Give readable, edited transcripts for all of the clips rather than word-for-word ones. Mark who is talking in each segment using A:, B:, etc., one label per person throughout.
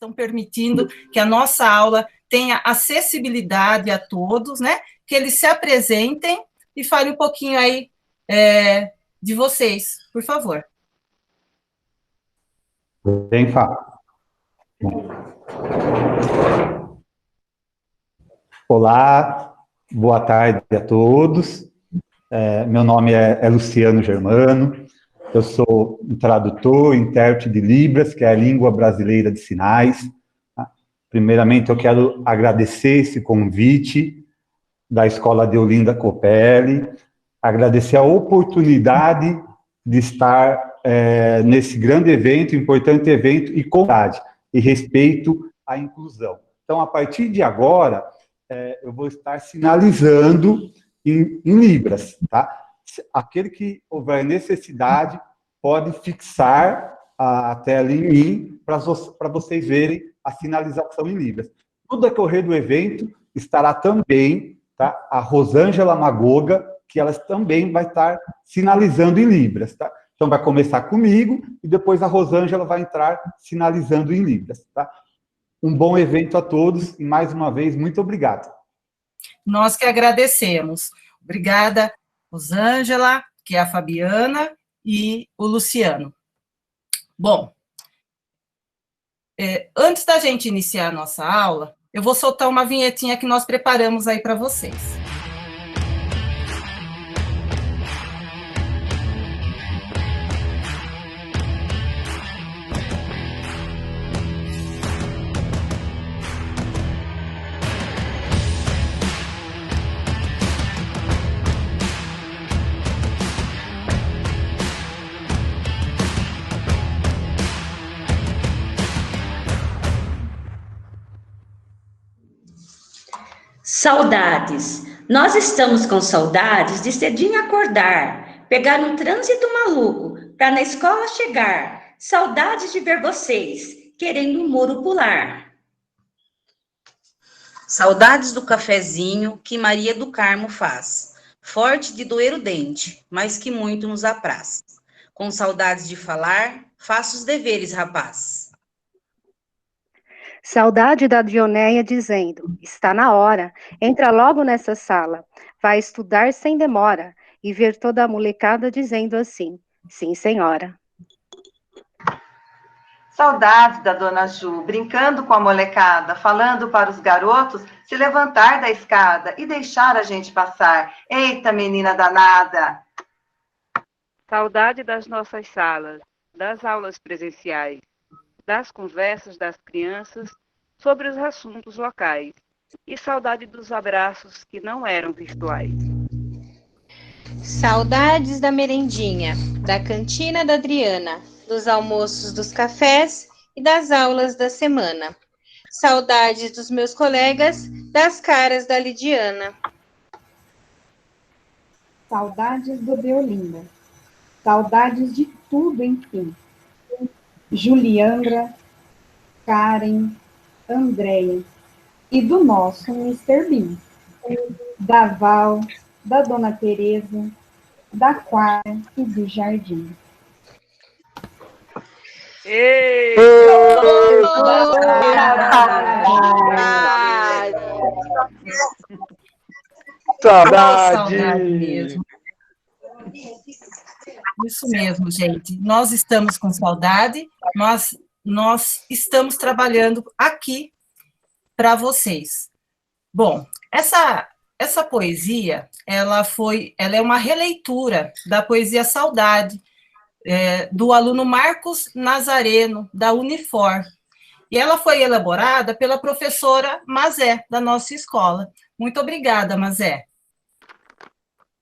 A: estão permitindo que a nossa aula tenha acessibilidade a todos, né? Que eles se apresentem e falem um pouquinho aí de vocês, por favor.
B: Bem fácil. Olá, boa tarde a todos. Meu nome é Luciano Germano, eu sou um tradutor, intérprete de Libras, que é a língua brasileira de sinais. Primeiramente, eu quero agradecer esse convite da Escola Deolinda Copelli, agradecer a oportunidade de estar nesse grande evento, importante evento, e com e respeito à inclusão. Então, a partir de agora, eu vou estar sinalizando em Libras, tá? Aquele que houver necessidade pode fixar a tela em mim para vocês verem a sinalização em Libras. No decorrer do evento estará também, tá, a Rosângela Magoga, que ela também vai estar sinalizando em Libras, tá? Então vai começar comigo e depois a Rosângela vai entrar sinalizando em Libras, tá? Um bom evento a todos e mais uma vez muito obrigado.
A: Nós que agradecemos. Obrigada, Rosângela, que é a Fabiana, e o Luciano. Bom, antes da gente iniciar a nossa aula, eu vou soltar uma vinhetinha que nós preparamos aí para vocês.
C: Saudades. Nós estamos com saudades de cedinho acordar, pegar um trânsito maluco para na escola chegar. Saudades de ver vocês, querendo um muro pular.
D: Saudades do cafezinho que Maria do Carmo faz, forte de doer o dente, mas que muito nos apraz. Com saudades de falar, faça os deveres, rapaz.
E: Saudade da Dionéia dizendo, está na hora, entra logo nessa sala, vai estudar sem demora, e ver toda a molecada dizendo assim, sim, senhora.
F: Saudade da Dona Ju, brincando com a molecada, falando para os garotos se levantar da escada e deixar a gente passar. Eita, menina danada!
G: Saudade das nossas salas, das aulas presenciais, das conversas das crianças sobre os assuntos locais, e saudade dos abraços que não eram virtuais.
H: Saudades da merendinha, da cantina da Adriana, dos almoços dos cafés e das aulas da semana. Saudades dos meus colegas, das caras da Lidiana.
I: Saudades do Deolinda, saudades de tudo, enfim. Juliandra, Karen, Andréia e do nosso Mr. Bean, da Val, da Dona Tereza, da Quara e do Jardim.
G: Ei!
A: Saudade mesmo. Isso mesmo, gente. Nós estamos com saudade, mas nós estamos trabalhando aqui para vocês. Bom, essa poesia, ela é uma releitura da poesia Saudade, do aluno Marcos Nazareno, da Unifor. E ela foi elaborada pela professora Mazé, da nossa escola. Muito obrigada, Mazé.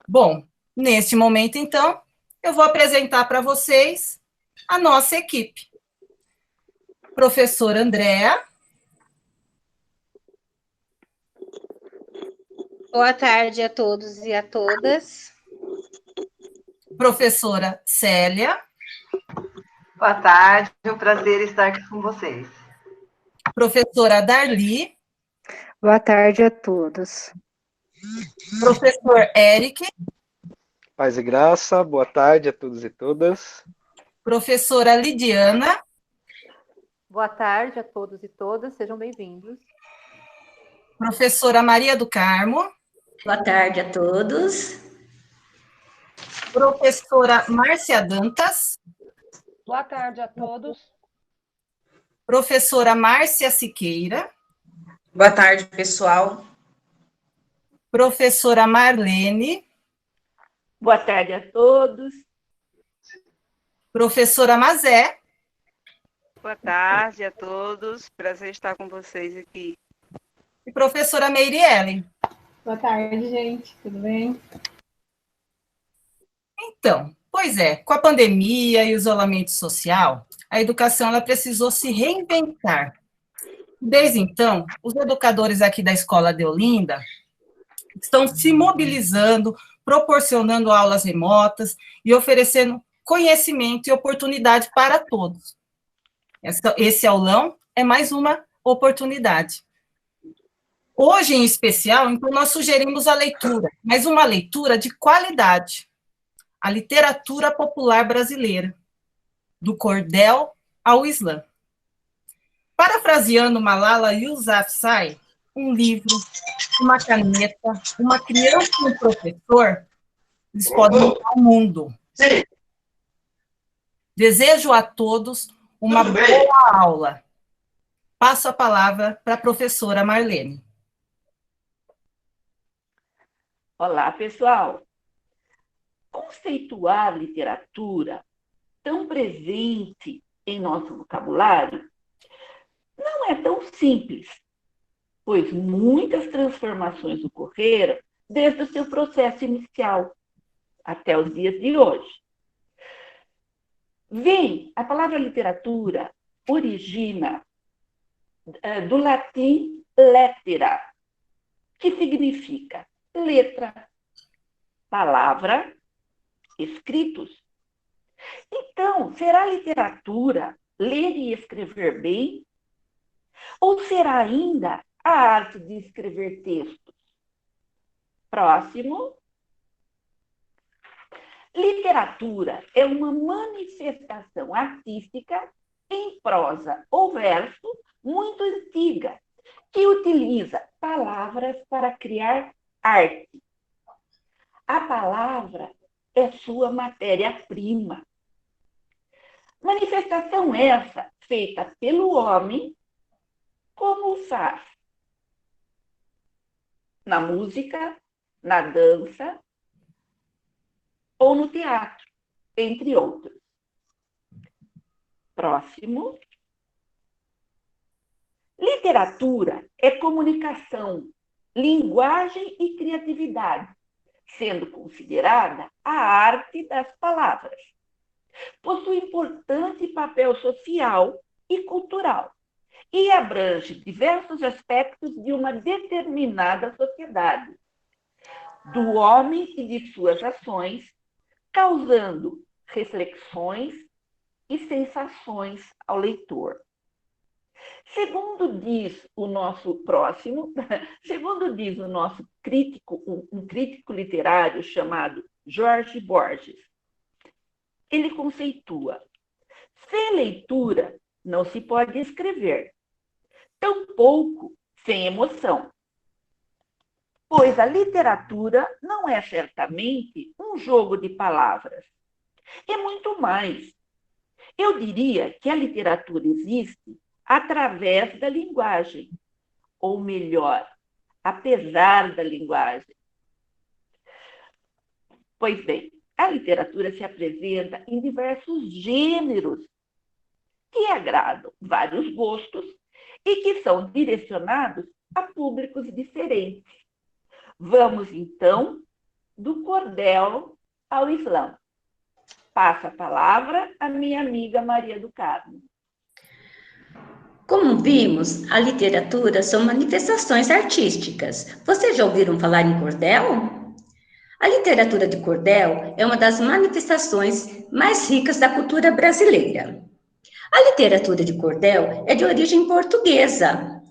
A: Bom, neste momento, então, eu vou apresentar para vocês a nossa equipe. Professora Andréa.
H: Boa tarde a todos e a todas.
A: Professora Célia.
F: Boa tarde, é um prazer estar aqui com vocês.
A: Professora Darli.
E: Boa tarde a todos.
A: Professor Eric.
J: Paz e graça, boa tarde a todos e todas.
A: Professora Lidiana.
K: Boa tarde a todos e todas, sejam bem-vindos.
A: Professora Maria do Carmo.
C: Boa tarde a todos.
A: Professora Márcia Dantas.
L: Boa tarde a todos.
A: Professora Márcia Siqueira.
D: Boa tarde, pessoal.
A: Professora Marlene.
M: Boa tarde a todos.
A: Professora Mazé.
G: Boa tarde a todos, prazer estar com vocês aqui.
A: E professora Meirielle.
I: Boa tarde, gente, tudo bem?
A: Então, pois é, com a pandemia e o isolamento social, a educação ela precisou se reinventar. Desde então, os educadores aqui da Escola de Olinda estão se mobilizando, proporcionando aulas remotas e oferecendo conhecimento e oportunidade para todos. Esse aulão é mais uma oportunidade. Hoje, em especial, então, nós sugerimos a leitura, mas uma leitura de qualidade, a literatura popular brasileira, do cordel ao Islã. Parafraseando Malala Yousafzai, um livro, uma caneta, uma criança e um professor, eles podem mudar o mundo. Desejo a todos uma boa aula. Passo a palavra para a professora Marlene.
M: Olá, pessoal. Conceituar literatura tão presente em nosso vocabulário não é tão simples, pois muitas transformações ocorreram desde o seu processo inicial até os dias de hoje. A palavra literatura origina do latim lettera, que significa letra, palavra, escritos. Então, será literatura ler e escrever bem? Ou será ainda a arte de escrever textos? Próximo. Literatura é uma manifestação artística em prosa ou verso muito antiga, que utiliza palavras para criar arte. A palavra é sua matéria-prima. Manifestação essa feita pelo homem, como o faz na música, na dança ou no teatro, entre outros. Próximo. Literatura é comunicação, linguagem e criatividade, sendo considerada a arte das palavras. Possui importante papel social e cultural e abrange diversos aspectos de uma determinada sociedade, do homem e de suas ações, causando reflexões e sensações ao leitor. Segundo diz o nosso crítico, um crítico literário chamado Jorge Borges, ele conceitua: sem leitura não se pode escrever, tampouco sem emoção, pois a literatura não é certamente um jogo de palavras, é muito mais. Eu diria que a literatura existe através da linguagem, ou melhor, apesar da linguagem. Pois bem, a literatura se apresenta em diversos gêneros que agradam vários gostos e que são direcionados a públicos diferentes. Vamos, então, do cordel ao Islã. Passo a palavra à minha amiga Maria do Carmo.
C: Como vimos, a literatura são manifestações artísticas. Vocês já ouviram falar em cordel? A literatura de cordel é uma das manifestações mais ricas da cultura brasileira. A literatura de cordel é de origem portuguesa.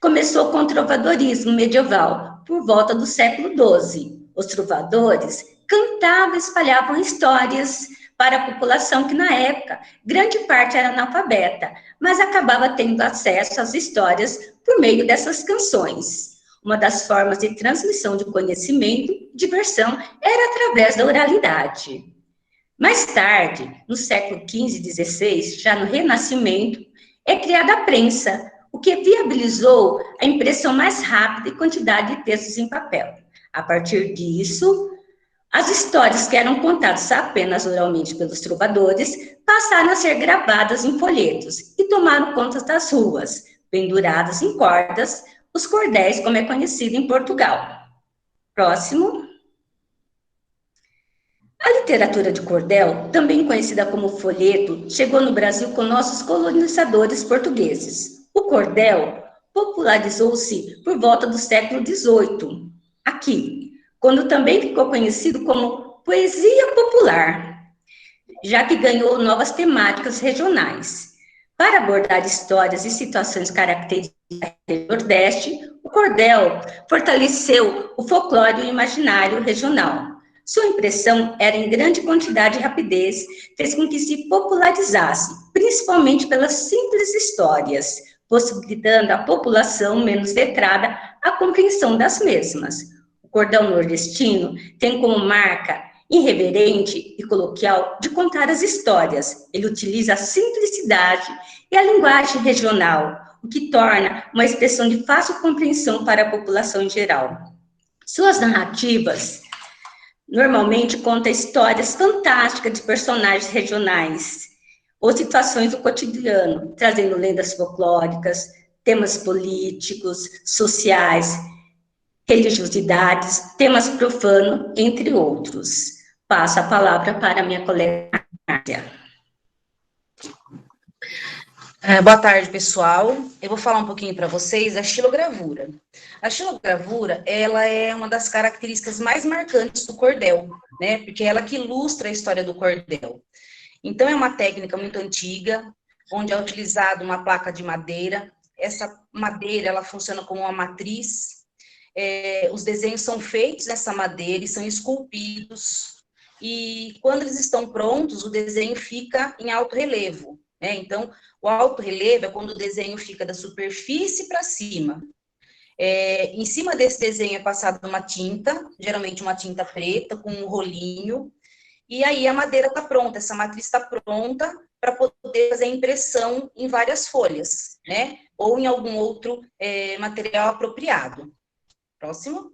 C: Começou com o trovadorismo medieval, por volta do século XII. Os trovadores cantavam e espalhavam histórias para a população que, na época, grande parte era analfabeta, mas acabava tendo acesso às histórias por meio dessas canções. Uma das formas de transmissão de conhecimento e diversão era através da oralidade. Mais tarde, no século XV e XVI, já no Renascimento, é criada a prensa, o que viabilizou a impressão mais rápida e quantidade de textos em papel. A partir disso, as histórias que eram contadas apenas oralmente pelos trovadores passaram a ser gravadas em folhetos e tomaram conta das ruas, penduradas em cordas, os cordéis, como é conhecido em Portugal. Próximo. A literatura de cordel, também conhecida como folheto, chegou no Brasil com nossos colonizadores portugueses. O cordel popularizou-se por volta do século XVIII, aqui, quando também ficou conhecido como poesia popular, já que ganhou novas temáticas regionais. Para abordar histórias e situações características do Nordeste, o cordel fortaleceu o folclore e o imaginário regional. Sua impressão era em grande quantidade e rapidez, fez com que se popularizasse, principalmente pelas simples histórias, possibilitando à população menos letrada a compreensão das mesmas. O cordel nordestino tem como marca irreverente e coloquial de contar as histórias. Ele utiliza a simplicidade e a linguagem regional, o que torna uma expressão de fácil compreensão para a população em geral. Suas narrativas normalmente contam histórias fantásticas de personagens regionais ou situações do cotidiano, trazendo lendas folclóricas, temas políticos, sociais, religiosidades, temas profanos, entre outros. Passo a palavra para a minha colega Márcia.
D: Boa tarde, pessoal. Eu vou falar um pouquinho para vocês da xilogravura. A xilogravura, ela é uma das características mais marcantes do cordel, né? Porque ela que ilustra a história do cordel. Então, é uma técnica muito antiga, onde é utilizada uma placa de madeira. Essa madeira, ela funciona como uma matriz. Os desenhos são feitos nessa madeira e são esculpidos. E quando eles estão prontos, o desenho fica em alto relevo, né? Então, o alto relevo é quando o desenho fica da superfície para cima. Em cima desse desenho é passada uma tinta, geralmente uma tinta preta, com um rolinho, e aí a madeira está pronta, essa matriz está pronta para poder fazer a impressão em várias folhas, né? Ou em algum outro material apropriado. Próximo.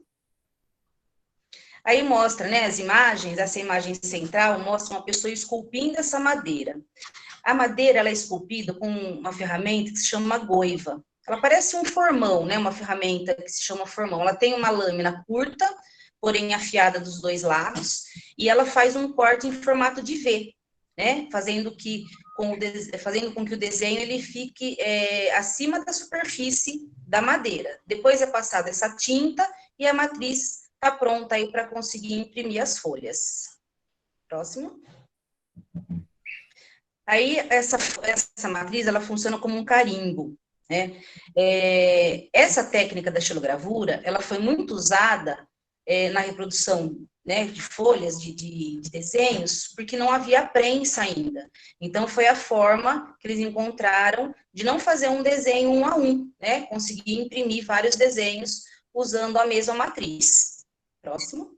D: Aí mostra, né, as imagens, essa imagem central mostra uma pessoa esculpindo essa madeira. A madeira, ela é esculpida com uma ferramenta que se chama goiva. Ela parece um formão, né, uma ferramenta que se chama formão. Ela tem uma lâmina curta, porém afiada dos dois lados, e ela faz um corte em formato de V, né, fazendo com que o desenho ele fique acima da superfície da madeira. Depois é passada essa tinta e a matriz está pronta aí para conseguir imprimir as folhas. Próximo. Aí, essa matriz, ela funciona como um carimbo, né? Essa técnica da xilogravura, ela foi muito usada na reprodução, né, de folhas, de desenhos, porque não havia prensa ainda. Então, foi a forma que eles encontraram de não fazer um desenho um a um, né? Conseguir imprimir vários desenhos usando a mesma matriz. Próximo.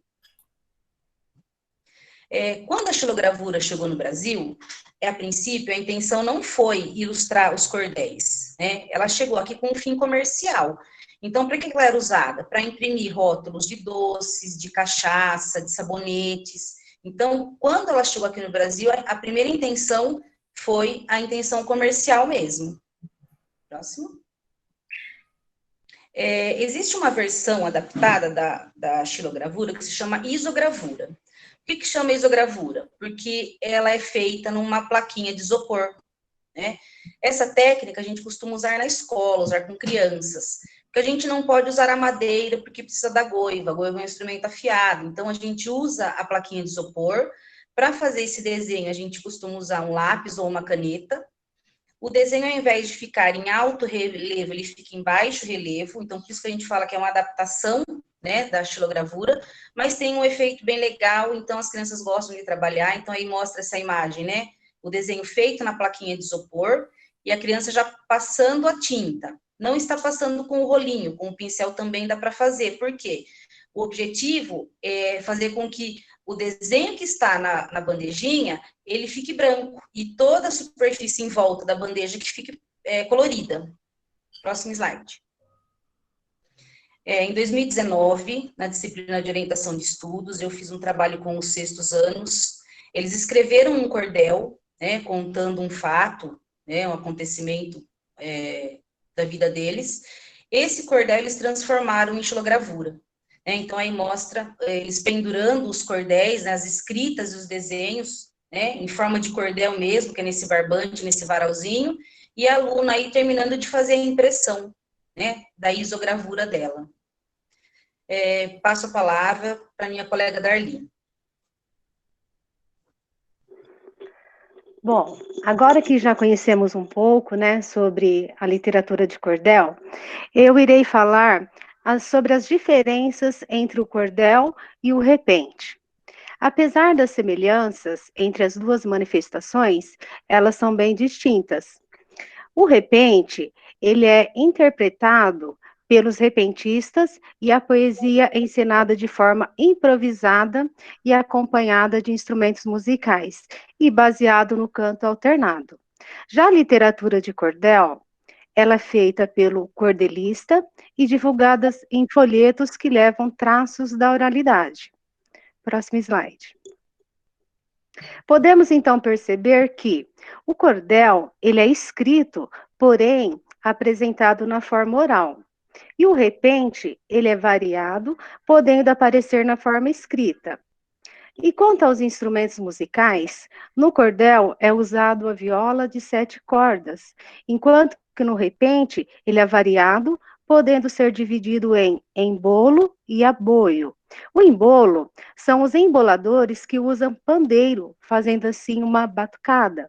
D: Quando a xilogravura chegou no Brasil, a princípio, a intenção não foi ilustrar os cordéis, né? Ela chegou aqui com um fim comercial. Então, para que ela era usada? Para imprimir rótulos de doces, de cachaça, de sabonetes. Então, quando ela chegou aqui no Brasil, a primeira intenção foi a intenção comercial mesmo. Próximo. Existe uma versão adaptada da xilogravura que se chama isogravura. Por que chama isogravura? Porque ela é feita numa plaquinha de isopor, né? Essa técnica a gente costuma usar na escola, usar com crianças, porque a gente não pode usar a madeira porque precisa da goiva. A goiva é um instrumento afiado, então a gente usa a plaquinha de isopor. Para fazer esse desenho, a gente costuma usar um lápis ou uma caneta. O desenho, ao invés de ficar em alto relevo, ele fica em baixo relevo, então por isso que a gente fala que é uma adaptação, né, da xilogravura, mas tem um efeito bem legal, então as crianças gostam de trabalhar, então aí mostra essa imagem, né, o desenho feito na plaquinha de isopor, e a criança já passando a tinta. Não está passando com o rolinho, com o pincel também dá para fazer, por quê? O objetivo é fazer com que o desenho que está na bandejinha, ele fique branco, e toda a superfície em volta da bandeja que fique colorida. Próximo slide. Em 2019, na disciplina de orientação de estudos, eu fiz um trabalho com os sextos anos. Eles escreveram um cordel, né, contando um fato, né, um acontecimento da vida deles. Esse cordel eles transformaram em xilogravura. Então, aí mostra eles pendurando os cordéis, né, as escritas e os desenhos, né, em forma de cordel mesmo, que é nesse barbante, nesse varalzinho, e a aluna aí terminando de fazer a impressão, né, da isogravura dela. Passo a palavra para minha colega Darli.
E: Bom, agora que já conhecemos um pouco, né, sobre a literatura de cordel, eu irei falar sobre as diferenças entre o cordel e o repente. Apesar das semelhanças entre as duas manifestações, elas são bem distintas. O repente, ele é interpretado pelos repentistas e a poesia encenada de forma improvisada e acompanhada de instrumentos musicais e baseado no canto alternado. Já a literatura de cordel, ela é feita pelo cordelista e divulgada em folhetos que levam traços da oralidade. Próximo slide. Podemos então perceber que o cordel, ele é escrito, porém apresentado na forma oral. E o repente, ele é variado, podendo aparecer na forma escrita. E quanto aos instrumentos musicais, no cordel é usado a viola de 7 cordas, enquanto que no repente ele é variado, podendo ser dividido em embolo e aboio. O embolo são os emboladores que usam pandeiro, fazendo assim uma batucada.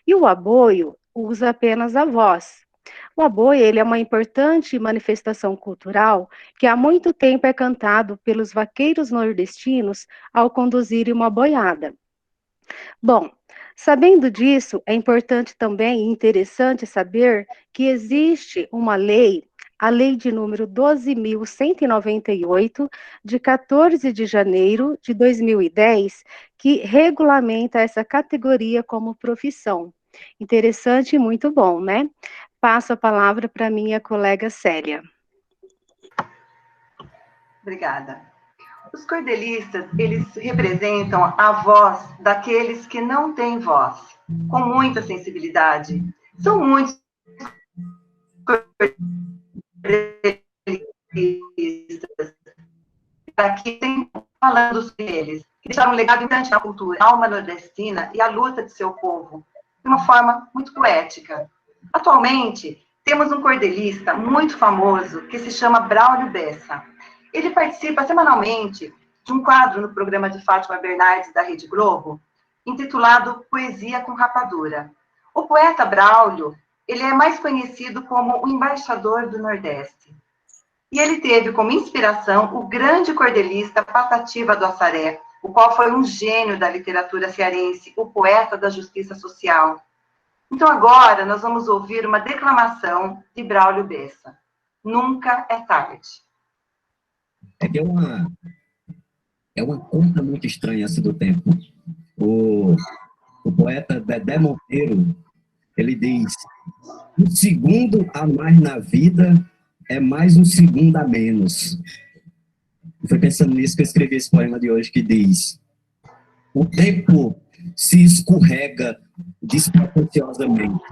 E: E o aboio usa apenas a voz. O aboio, ele é uma importante manifestação cultural que há muito tempo é cantado pelos vaqueiros nordestinos ao conduzirem uma boiada. Bom, sabendo disso, é importante também e interessante saber que existe uma lei, a lei de número 12.198, de 14 de janeiro de 2010, que regulamenta essa categoria como profissão. Interessante e muito bom, né? Passo a palavra para minha colega Célia.
F: Obrigada. Os cordelistas, eles representam a voz daqueles que não têm voz, com muita sensibilidade. São muitos cordelistas aqui falando sobre eles, que deixaram um legado importante na cultura, a alma nordestina e a luta de seu povo, de uma forma muito poética. Atualmente, temos um cordelista muito famoso que se chama Braulio Bessa. Ele participa semanalmente de um quadro no programa de Fátima Bernardes da Rede Globo, intitulado Poesia com Rapadura. O poeta Braulio, ele é mais conhecido como o embaixador do Nordeste. E ele teve como inspiração o grande cordelista Patativa do Assaré, o qual foi um gênio da literatura cearense, o poeta da justiça social. Então, agora, nós vamos ouvir uma declamação de Braulio Bessa. Nunca é tarde.
N: É uma conta muito estranha essa do tempo. O poeta Dedé Monteiro, ele diz: um segundo a mais na vida é mais um segundo a menos. Foi pensando nisso que eu escrevi esse poema de hoje, que diz: o tempo se escorrega despretensiosamente.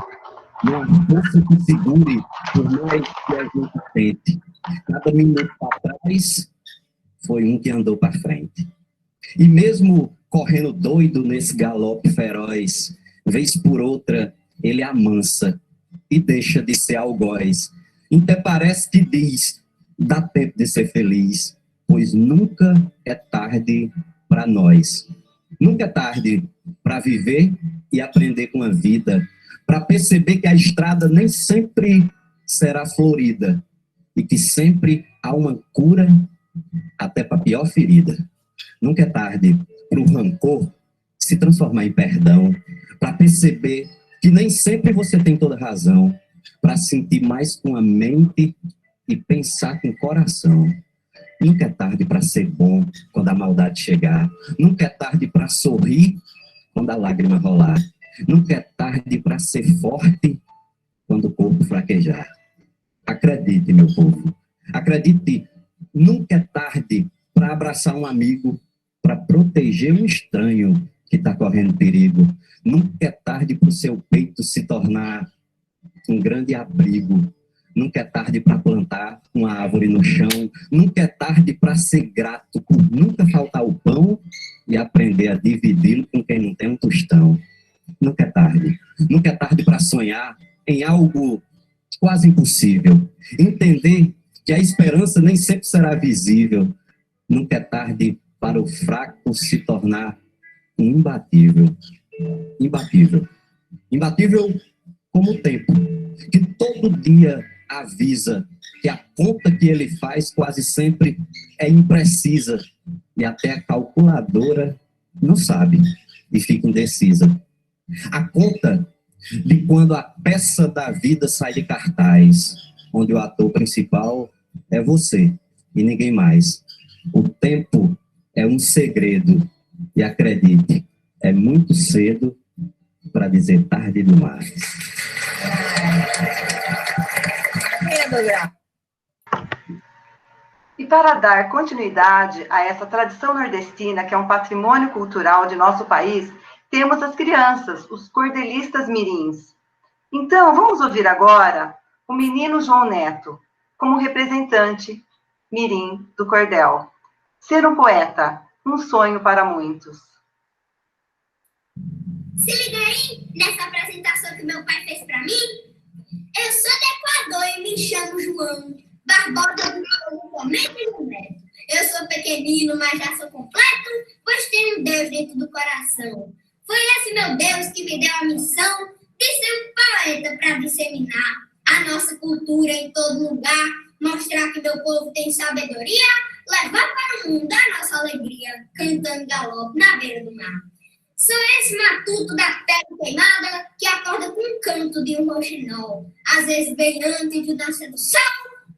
N: Não há força que segure por mais que a gente tente. Cada minuto para trás foi um que andou para frente. E mesmo correndo doido nesse galope feroz, vez por outra ele amansa e deixa de ser algoz. Então parece que diz: dá tempo de ser feliz, pois nunca é tarde para nós. Nunca é tarde para viver e aprender com a vida, para perceber que a estrada nem sempre será florida e que sempre há uma cura até para a pior ferida. Nunca é tarde para o rancor se transformar em perdão, para perceber que nem sempre você tem toda razão, para sentir mais com a mente e pensar com o coração. Nunca é tarde para ser bom quando a maldade chegar. Nunca é tarde para sorrir quando a lágrima rolar. Nunca é tarde para ser forte quando o corpo fraquejar. Acredite, meu povo. Acredite, nunca é tarde para abraçar um amigo, para proteger um estranho que está correndo perigo. Nunca é tarde para o seu peito se tornar um grande abrigo. Nunca é tarde para plantar uma árvore no chão. Nunca é tarde para ser grato por nunca faltar o pão e aprender a dividi-lo com quem não tem um tostão. Nunca é tarde. Nunca é tarde para sonhar em algo quase impossível. Entender que a esperança nem sempre será visível. Nunca é tarde para o fraco se tornar um imbatível. Imbatível. Imbatível como o tempo, que todo dia avisa que a conta que ele faz quase sempre é imprecisa e até a calculadora não sabe e fica indecisa. A conta de quando a peça da vida sai de cartaz, onde o ator principal é você e ninguém mais. O tempo é um segredo e acredite, é muito cedo para dizer tarde demais.
F: E para dar continuidade a essa tradição nordestina, que é um patrimônio cultural de nosso país, temos as crianças, os cordelistas mirins. Então, vamos ouvir agora o menino João Neto, como representante mirim do cordel. Ser um poeta, um sonho para muitos.
O: Se liga aí nessa apresentação que meu pai fez para mim. Eu sou do Equador e me chamo João Barbosa do Povo Cometa e do Neto. Eu sou pequenino, mas já sou completo, pois tenho um Deus dentro do coração. Foi esse meu Deus que me deu a missão de ser um poeta para disseminar a nossa cultura em todo lugar, mostrar que meu povo tem sabedoria, levar para o mundo a nossa alegria, cantando galope na beira do mar. Sou esse matuto da terra queimada que acorda com um canto de um roxinol. Às vezes bem antes de dança do sol,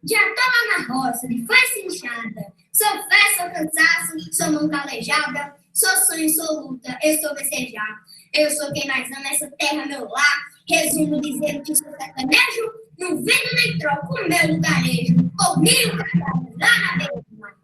O: já tô lá na roça de foice inchada. Sou fé, sou cansaço, sou mão calejada, sou sonho, sou luta, eu sou becejar. Eu sou quem mais ama essa terra, meu lar. Resumo dizendo que sou sertanejo, não vendo nem troco o meu lugarejo. Comigo, lá na beira do mar.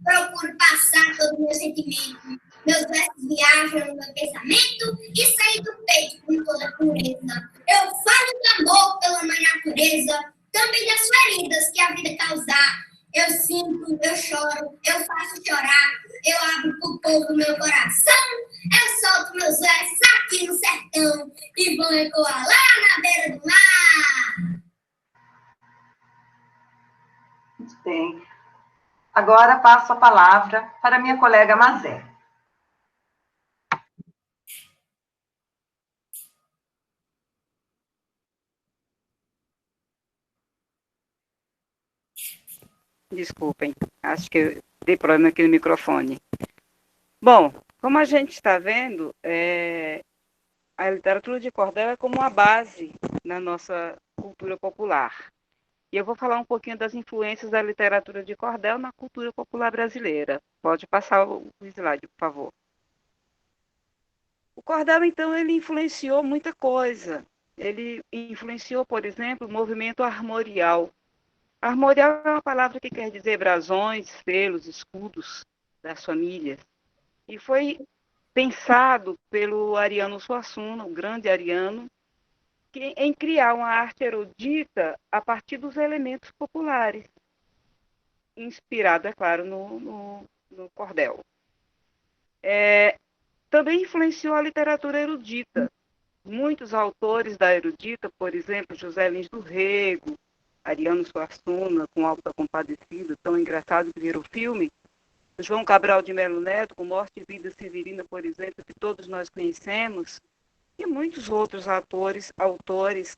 O: Procuro passar todo o meu sentimento. Meus versos viajam no meu pensamento e saem do peito com toda pureza. Eu falo de amor pela mãe natureza, também das feridas que a vida causar. Eu sinto, eu choro, eu faço chorar, eu abro pro povo meu coração. Eu solto meus versos aqui no sertão e vão ecoar lá na beira do mar.
F: Muito bem. Agora passo a palavra para minha colega Mazé.
G: Desculpem, acho que eu dei problema aqui no microfone. Bom, como a gente está vendo, a literatura de cordel é como uma base na nossa cultura popular. E eu vou falar um pouquinho das influências da literatura de cordel na cultura popular brasileira. Pode passar o slide, por favor. O cordel, então, ele influenciou muita coisa. Ele influenciou, por exemplo, o movimento armorial. Armorial é uma palavra que quer dizer brasões, selos, escudos das famílias. E foi pensado pelo Ariano Suassuna, o grande Ariano, em criar uma arte erudita a partir dos elementos populares, inspirado, é claro, no cordel. Também influenciou a literatura erudita. Muitos autores da erudita, por exemplo, José Lins do Rego, Ariano Suassuna, com Alta Compadecida, tão engraçado que virou filme, João Cabral de Melo Neto, com Morte e Vida Severina, por exemplo, que todos nós conhecemos, e muitos outros autores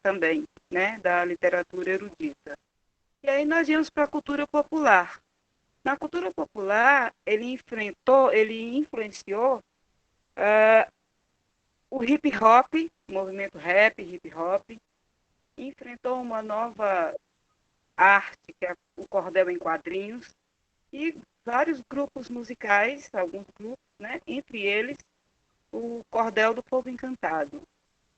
G: também, né, da literatura erudita. E aí nós íamos para a cultura popular. Na cultura popular, ele influenciou o hip hop, o movimento rap, hip hop, enfrentou uma nova arte, que é o cordel em quadrinhos, e vários grupos musicais, alguns grupos, né, entre eles o Cordel do Fogo Encantado.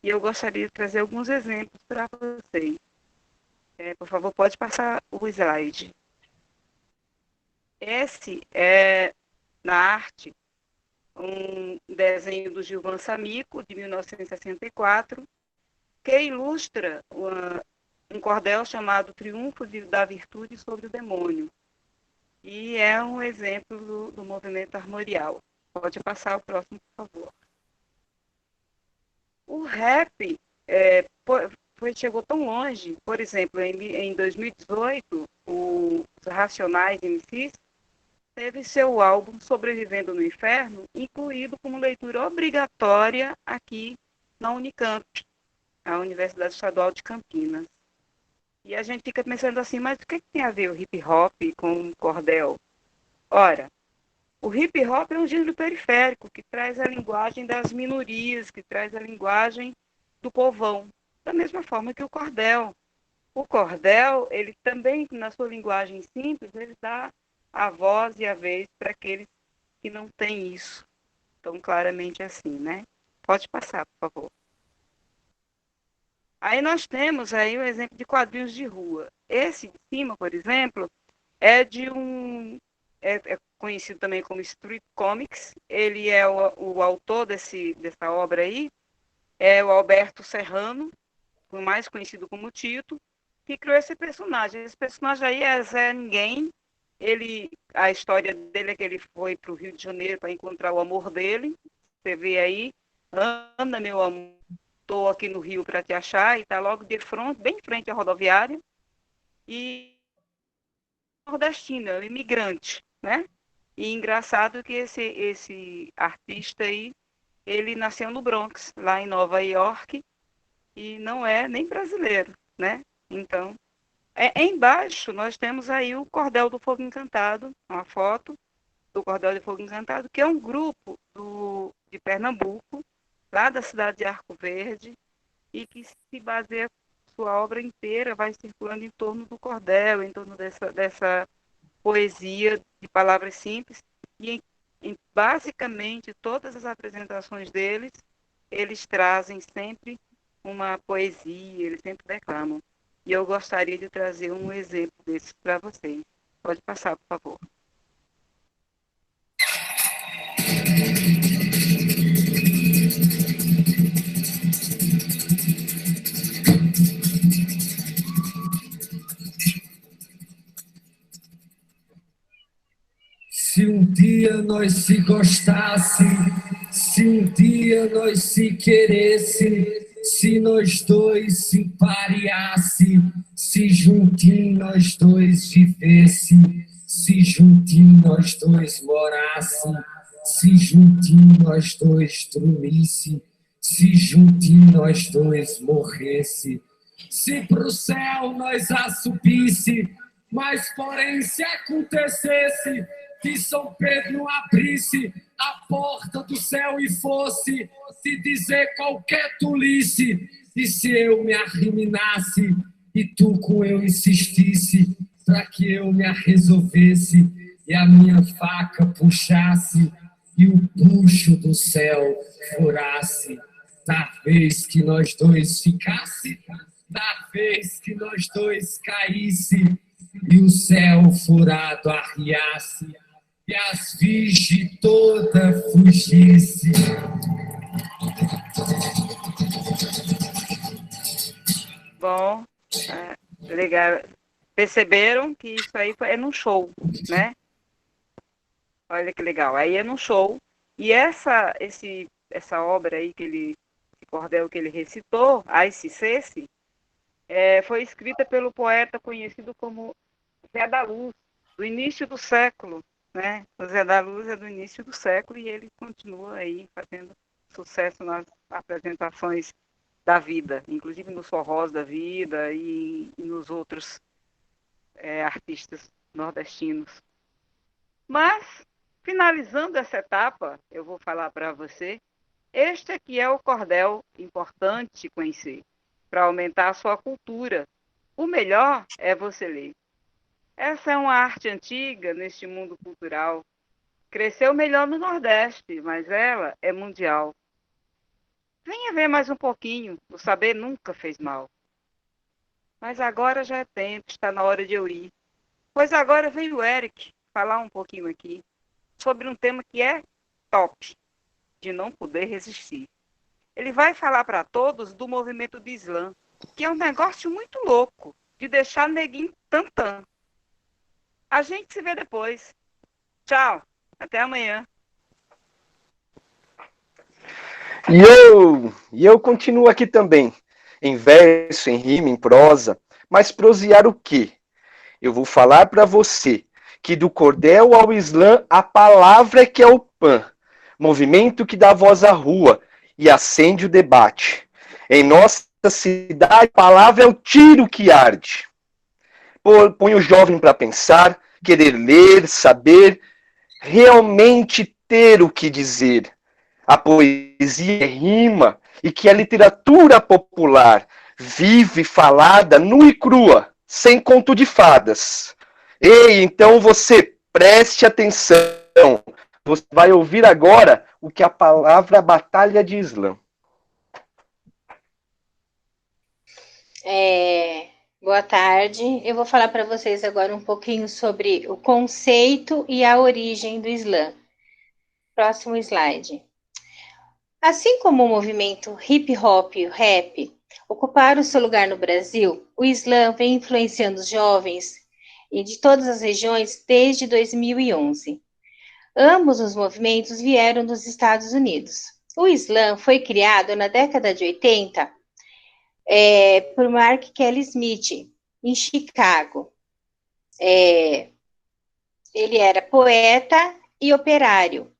G: E eu gostaria de trazer alguns exemplos para vocês. Por favor, pode passar o slide. Esse é, na arte, um desenho do Gilvan Samico, de 1964, que ilustra um cordel chamado Triunfo da Virtude sobre o Demônio. E é um exemplo do movimento armorial. Pode passar o próximo, por favor. O rap chegou tão longe, por exemplo, em 2018, os Racionais MCs teve seu álbum Sobrevivendo no Inferno incluído como leitura obrigatória aqui na Unicamp, a Universidade Estadual de Campinas. E a gente fica pensando assim, mas o que tem a ver o hip hop com o cordel? Ora, o hip hop é um gênero periférico que traz a linguagem das minorias, que traz a linguagem do povão, da mesma forma que o cordel. O cordel, ele também, na sua linguagem simples, ele dá a voz e a vez para aqueles que não têm isso tão claramente assim, né? Pode passar, por favor. Aí nós temos aí o exemplo de quadrinhos de rua. Esse de cima, por exemplo, é de é conhecido também como Street Comics. Ele é o autor dessa obra aí, é o Alberto Serrano, mais conhecido como Tito, que criou esse personagem. Esse personagem aí é Zé Ninguém. A história dele é que ele foi para o Rio de Janeiro para encontrar o amor dele. Você vê aí, Ana, meu amor, estou aqui no Rio para te achar, e está logo de frente, bem em frente à rodoviária. E nordestino, é um imigrante, né? E engraçado que esse artista aí, ele nasceu no Bronx, lá em Nova York, e não é nem brasileiro, né? Então, embaixo nós temos aí o Cordel do Fogo Encantado, uma foto do Cordel do Fogo Encantado, que é um grupo de Pernambuco, lá da cidade de Arco Verde, e que se baseia, sua obra inteira vai circulando em torno do cordel, em torno dessa poesia de palavras simples, e basicamente todas as apresentações deles, eles trazem sempre uma poesia, eles sempre declamam. E eu gostaria de trazer um exemplo desses para vocês. Pode passar, por favor.
P: Se um dia nós se gostasse, se um dia nós se queresse, se nós dois se pareasse, se juntinho nós dois vivesse, se juntinho nós dois morasse, se juntinho nós dois dormisse, se juntinho nós dois morresse, se pro céu nós a subisse, mas porém se acontecesse que São Pedro abrisse a porta do céu e fosse te dizer qualquer tolice, e se eu me arriminasse e tu com eu insistisse para que eu me resolvesse e a minha faca puxasse e o puxo do céu furasse, da vez que nós dois ficasse, da vez que nós dois caísse e o céu furado arriasse e as virgens toda fugisse.
G: Bom, legal. Perceberam que isso aí é num show, né? Olha que legal. Aí é num show. E essa obra aí, esse cordel que ele recitou, Ai Se Cesse, foi escrita pelo poeta conhecido como Zé da Luz, do início do século, né? O Zé da Luz é do início do século e ele continua aí fazendo sucesso nas apresentações da vida, inclusive nos forrós da vida e nos outros artistas nordestinos. Mas, finalizando essa etapa, eu vou falar para você, este aqui é o cordel importante conhecer, para aumentar a sua cultura. O melhor é você ler. Essa é uma arte antiga neste mundo cultural. Cresceu melhor no Nordeste, mas ela é mundial. Venha ver mais um pouquinho, o saber nunca fez mal. Mas agora já é tempo, está na hora de eu ir. Pois agora veio o Eric falar um pouquinho aqui sobre um tema que é top, de não poder resistir. Ele vai falar para todos do movimento do Islã, que é um negócio muito louco, de deixar neguinho tantã. A gente se vê depois. Tchau, até amanhã.
J: E eu continuo aqui também, em verso, em rima, em prosa, mas prosear o quê? Eu vou falar para você que do cordel ao Islã a palavra é que é o PAN, movimento que dá voz à rua e acende o debate. Em nossa cidade, a palavra é o tiro que arde. Põe o jovem para pensar, querer ler, saber, realmente ter o que dizer. A poesia é rima e que a literatura popular vive falada nua e crua, sem conto de fadas. Ei, então você preste atenção. Você vai ouvir agora o que a palavra batalha de Islã.
H: Boa tarde. Eu vou falar para vocês agora um pouquinho sobre o conceito e a origem do Islã. Próximo slide. Assim como o movimento hip hop e o rap ocuparam seu lugar no Brasil, o Islã vem influenciando os jovens e de todas as regiões desde 2011. Ambos os movimentos vieram dos Estados Unidos. O Islã foi criado na década de 80 por Mark Kelly Smith, em Chicago. Ele era poeta e operário.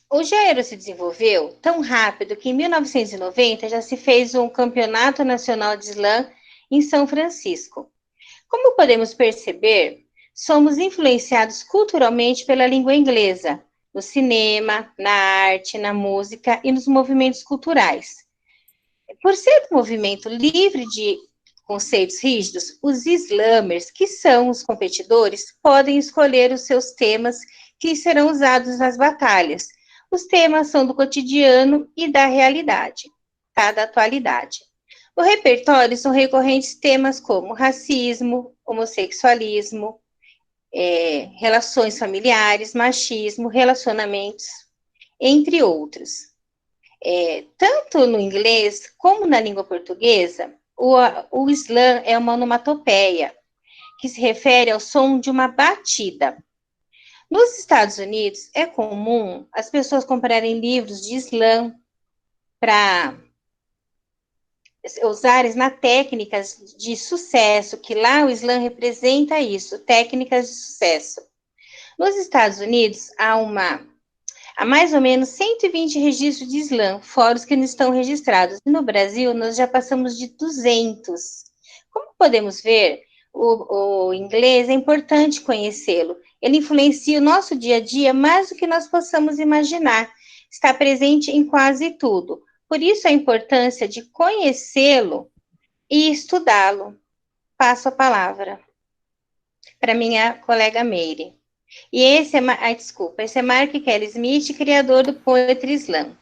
H: O gênero se desenvolveu tão rápido que em 1990 já se fez um campeonato nacional de Islã em São Francisco. Como podemos perceber, somos influenciados culturalmente pela língua inglesa, no cinema, na arte, na música e nos movimentos culturais. Por ser um movimento livre de conceitos rígidos, os islamers, que são os competidores, podem escolher os seus temas que serão usados nas batalhas. Os temas são do cotidiano e da realidade, da atualidade. No repertório são recorrentes temas como racismo, homossexualismo, relações familiares, machismo, relacionamentos, entre outros. Tanto no inglês como na língua portuguesa, o Islã é uma onomatopeia, que se refere ao som de uma batida. Nos Estados Unidos, é comum as pessoas comprarem livros de Islã para usarem na técnicas de sucesso, que lá o Islã representa isso, técnicas de sucesso. Nos Estados Unidos, há mais ou menos 120 registros de Islã, fora os que não estão registrados. E no Brasil, nós já passamos de 200. Como podemos ver, o inglês é importante conhecê-lo. Ele influencia o nosso dia a dia mais do que nós possamos imaginar. Está presente em quase tudo. Por isso a importância de conhecê-lo e estudá-lo. Passo a palavra para minha colega Meire. E esse é Mark Kelly Smith, criador do Poetry Slam.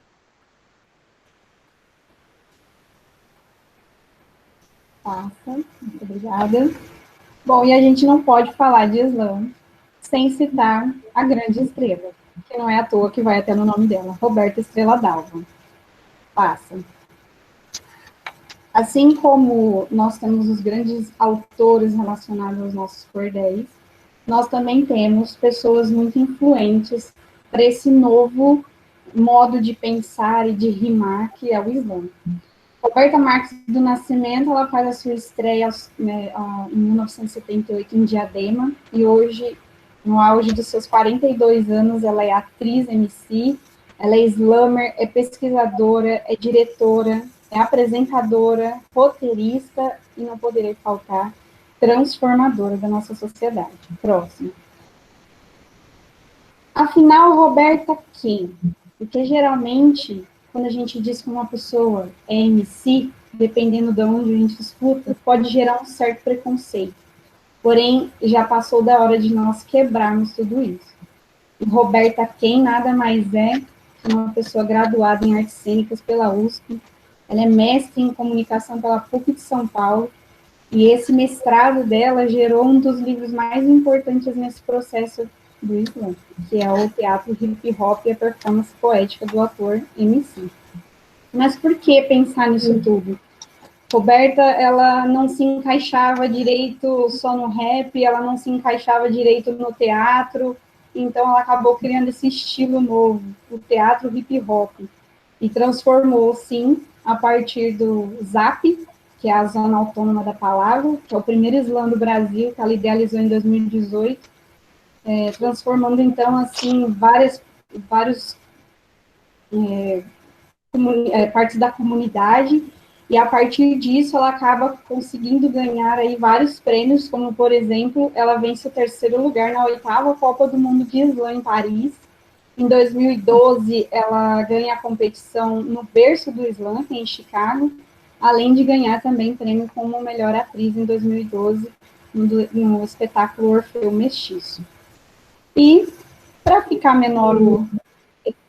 I: Passa, muito obrigada. Bom, e a gente não pode falar de Islã sem citar a grande estrela, que não é à toa que vai até no nome dela, Roberta Estrela Dalva. Passa. Assim como nós temos os grandes autores relacionados aos nossos cordéis, nós também temos pessoas muito influentes para esse novo modo de pensar e de rimar, que é o Islã. Roberta Marques do Nascimento, ela faz a sua estreia em 1978 em Diadema, e hoje No auge dos seus 42 anos, ela é atriz, MC, ela é slammer, é pesquisadora, é diretora, é apresentadora, roteirista e não poderia faltar, transformadora da nossa sociedade. Próximo. Afinal, Roberta quem? Porque geralmente, quando a gente diz que uma pessoa é MC, dependendo de onde a gente escuta, pode gerar um certo preconceito. Porém, já passou da hora de nós quebrarmos tudo isso. E Roberta quem nada mais é que uma pessoa graduada em artes cênicas pela USP. Ela é mestre em comunicação pela PUC de São Paulo. E esse mestrado dela gerou um dos livros mais importantes nesse processo do Islã, que é o teatro hip hop e a performance poética do ator MC. Mas por que pensar nisso tudo? Roberta, ela não se encaixava direito só no rap, ela não se encaixava direito no teatro, então ela acabou criando esse estilo novo, o teatro hip hop, e transformou, sim, a partir do ZAP, que é a Zona Autônoma da Palavra, que é o primeiro slam do Brasil, que ela idealizou em 2018, transformando, então, assim, várias partes da comunidade, e a partir disso ela acaba conseguindo ganhar aí vários prêmios, como, por exemplo, ela vence o 3º lugar na 8ª Copa do Mundo de Slam em Paris. Em 2012, ela ganha a competição no berço do Slam, em Chicago, além de ganhar também prêmio como melhor atriz em 2012, no espetáculo Orfeu Mestiço. E, para ficar menor o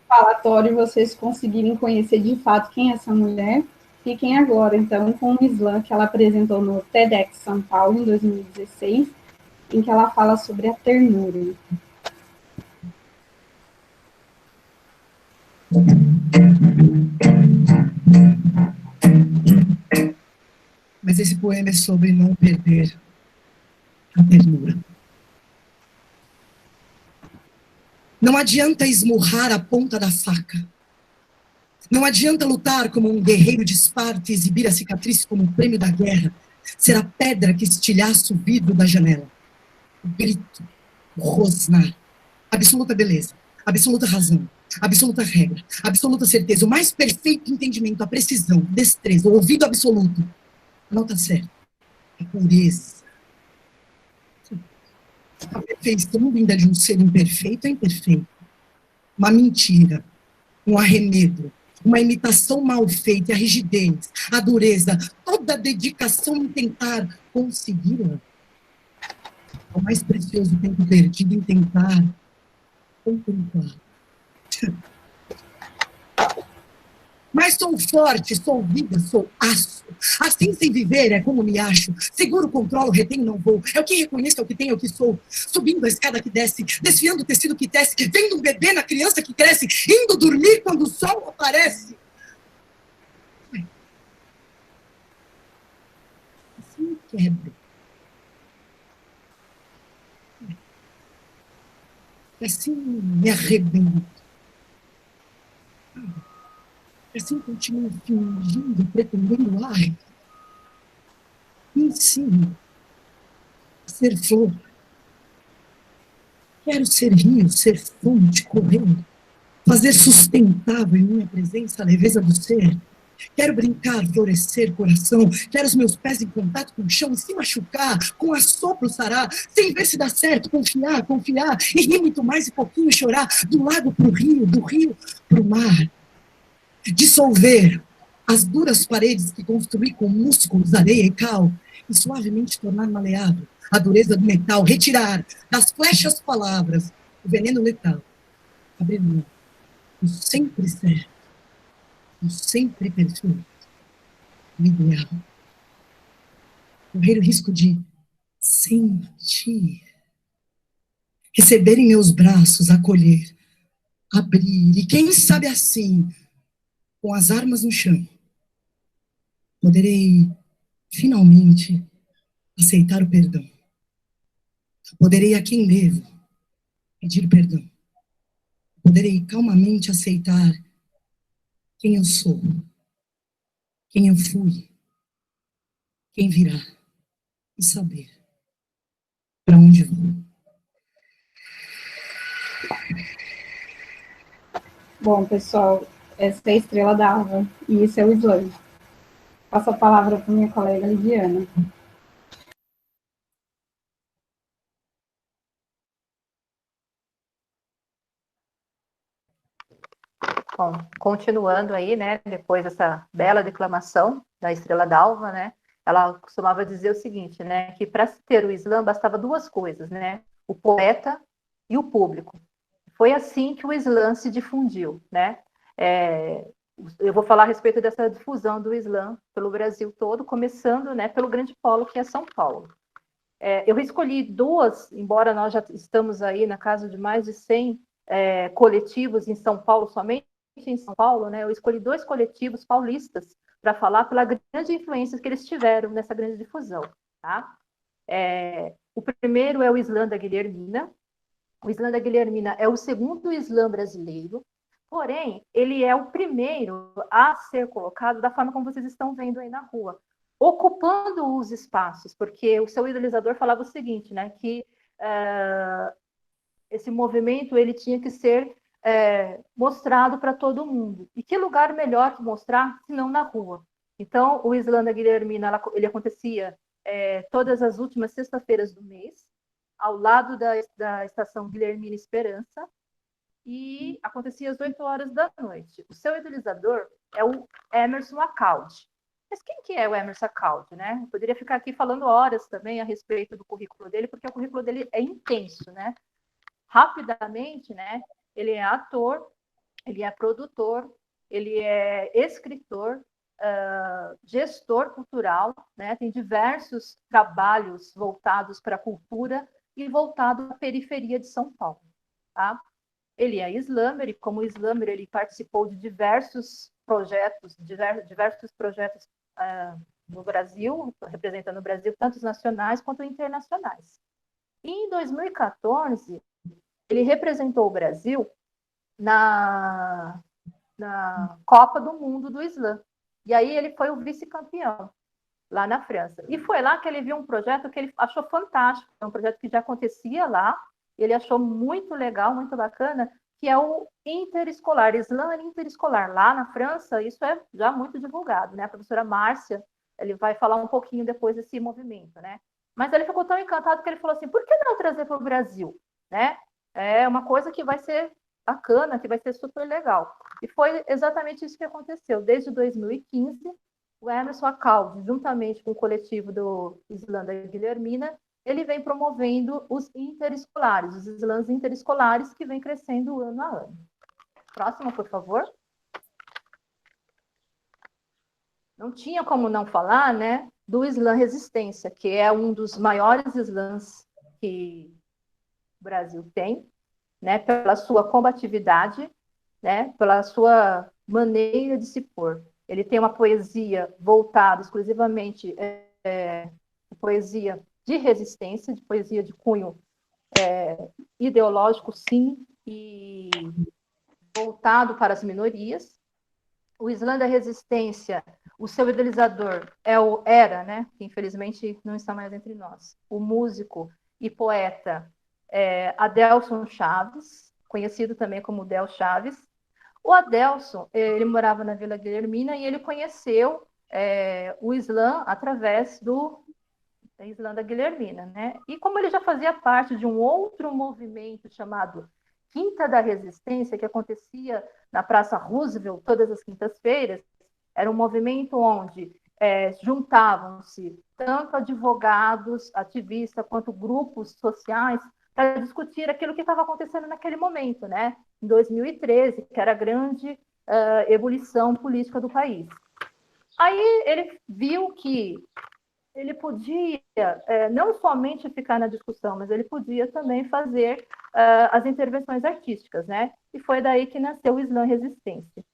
I: falatório e vocês conseguirem conhecer de fato quem é essa mulher, fiquem agora, então, com o slam que ela apresentou no TEDx São Paulo, em 2016, em que ela fala sobre a ternura.
Q: Mas esse poema é sobre não perder a ternura. Não adianta esmurrar a ponta da faca. Não adianta lutar como um guerreiro de Esparta e exibir a cicatriz como um prêmio da guerra. Ser a pedra que estilhaça o vidro da janela. O grito, o rosnar, absoluta beleza, absoluta razão, absoluta regra, absoluta certeza, o mais perfeito entendimento, a precisão, destreza, o ouvido absoluto. A nota certa, a pureza. A perfeição vinda de um ser imperfeito é imperfeito. Uma mentira, um arremedo, uma imitação mal feita, a rigidez, a dureza, toda a dedicação em tentar consegui-la. O mais precioso tempo perdido em tentar contemplar. Mas sou forte, sou vida, sou aço. Assim sem viver é como me acho. Seguro, controlo, retenho, não vou. É o que reconheço, é o que tenho, é o que sou. Subindo a escada que desce, desfiando o tecido que tece, vendo um bebê na criança que cresce, indo dormir quando o sol aparece. Assim me quebro. Assim me arrebento. Assim continuo fingindo, pretendendo, ai, me ensino a ser flor. Quero ser rio, ser fonte, correndo, fazer sustentável em minha presença a leveza do ser. Quero brincar, florescer, coração. Quero os meus pés em contato com o chão, se machucar, com assopro sarar, sem ver se dá certo, confiar, confiar, e rir muito mais e pouquinho chorar, do lago pro rio, do rio pro mar. Dissolver as duras paredes que construí com músculos, areia e cal, e suavemente tornar maleável a dureza do metal, retirar das flechas palavras o veneno letal, abrir mão, o sempre certo, o sempre perfeito, o ideal. Correr o risco de sentir, receber em meus braços, acolher, abrir, e quem sabe assim, com as armas no chão, poderei, finalmente, aceitar o perdão. Poderei a quem devo pedir perdão. Poderei calmamente aceitar quem eu sou, quem eu fui, quem virá, e saber para onde vou.
I: Bom, pessoal, essa é a estrela d'alva, e isso é o Islã. Passo a palavra para minha colega Lidiana.
K: Bom, continuando aí, né, depois dessa bela declamação da Estrela d'Alva, né, ela costumava dizer o seguinte, né, que para se ter o Islã bastava duas coisas, né, o poeta e o público. Foi assim que o Islã se difundiu, né. Eu vou falar a respeito dessa difusão do Islã pelo Brasil todo, começando, né, pelo grande polo que é São Paulo. Eu escolhi duas, embora nós já estamos aí na casa de mais de 100 coletivos em São Paulo somente, em São Paulo, né, eu escolhi 2 coletivos paulistas para falar pela grande influência que eles tiveram nessa grande difusão. Tá? O primeiro é o Islã da Guilhermina. O Islã da Guilhermina é o segundo Islã brasileiro, porém, ele é o primeiro a ser colocado da forma como vocês estão vendo aí na rua, ocupando os espaços, porque o seu idealizador falava o seguinte, né, que esse movimento ele tinha que ser mostrado para todo mundo. E que lugar melhor que mostrar se não na rua? Então, o Islã da Guilhermina ele acontecia todas as últimas sextas-feiras do mês, ao lado da estação Guilhermina Esperança, e acontecia às 8 horas da noite. O seu idealizador é o Emerson Acaldi. Mas quem que é o Emerson Acaldi, né? Eu poderia ficar aqui falando horas também a respeito do currículo dele, porque o currículo dele é intenso, né? Rapidamente, né? Ele é ator, ele é produtor, ele é escritor, gestor cultural, né? Tem diversos trabalhos voltados para a cultura e voltado à periferia de São Paulo. Tá? Ele é slammer e, como slammer, ele participou de diversos projetos no Brasil, representando o Brasil, tanto nacionais quanto internacionais. E em 2014, ele representou o Brasil na Copa do Mundo do Islã. E aí ele foi o vice-campeão lá na França. E foi lá que ele viu um projeto que ele achou fantástico, é um projeto que já acontecia lá, ele achou muito legal, muito bacana, que é o interescolar, Islã interescolar. Lá na França, isso é já muito divulgado, né? A professora Márcia, ele vai falar um pouquinho depois desse movimento, né? Mas ele ficou tão encantado que ele falou assim, por que não trazer para o Brasil, né? É uma coisa que vai ser bacana, que vai ser super legal. E foi exatamente isso que aconteceu. Desde 2015, o Emerson Acaldi, juntamente com o coletivo do Islã da Guilhermina, ele vem promovendo os interescolares, os islãs interescolares que vem crescendo ano a ano. Próxima, por favor. Não tinha como não falar, né, do Islã Resistência, que é um dos maiores islãs que o Brasil tem, né, pela sua combatividade, né, pela sua maneira de se pôr. Ele tem uma poesia voltada exclusivamente poesia de resistência, de poesia de cunho ideológico, sim, e voltado para as minorias. O Islã da Resistência, o seu idealizador era, né, que infelizmente não está mais entre nós, o músico e poeta Adelson Chaves, conhecido também como Del Chaves. O Adelson, ele morava na Vila Guilhermina e ele conheceu o Islã através do Islã da Guilhermina, né? E como ele já fazia parte de um outro movimento chamado Quinta da Resistência, que acontecia na Praça Roosevelt todas as quintas-feiras, era um movimento onde juntavam-se tanto advogados, ativistas, quanto grupos sociais para discutir aquilo que estava acontecendo naquele momento, né? Em 2013, que era a grande ebulição política do país. Aí ele viu que ele podia não somente ficar na discussão, mas ele podia também fazer as intervenções artísticas, né? E foi daí que nasceu o Islã Resistência.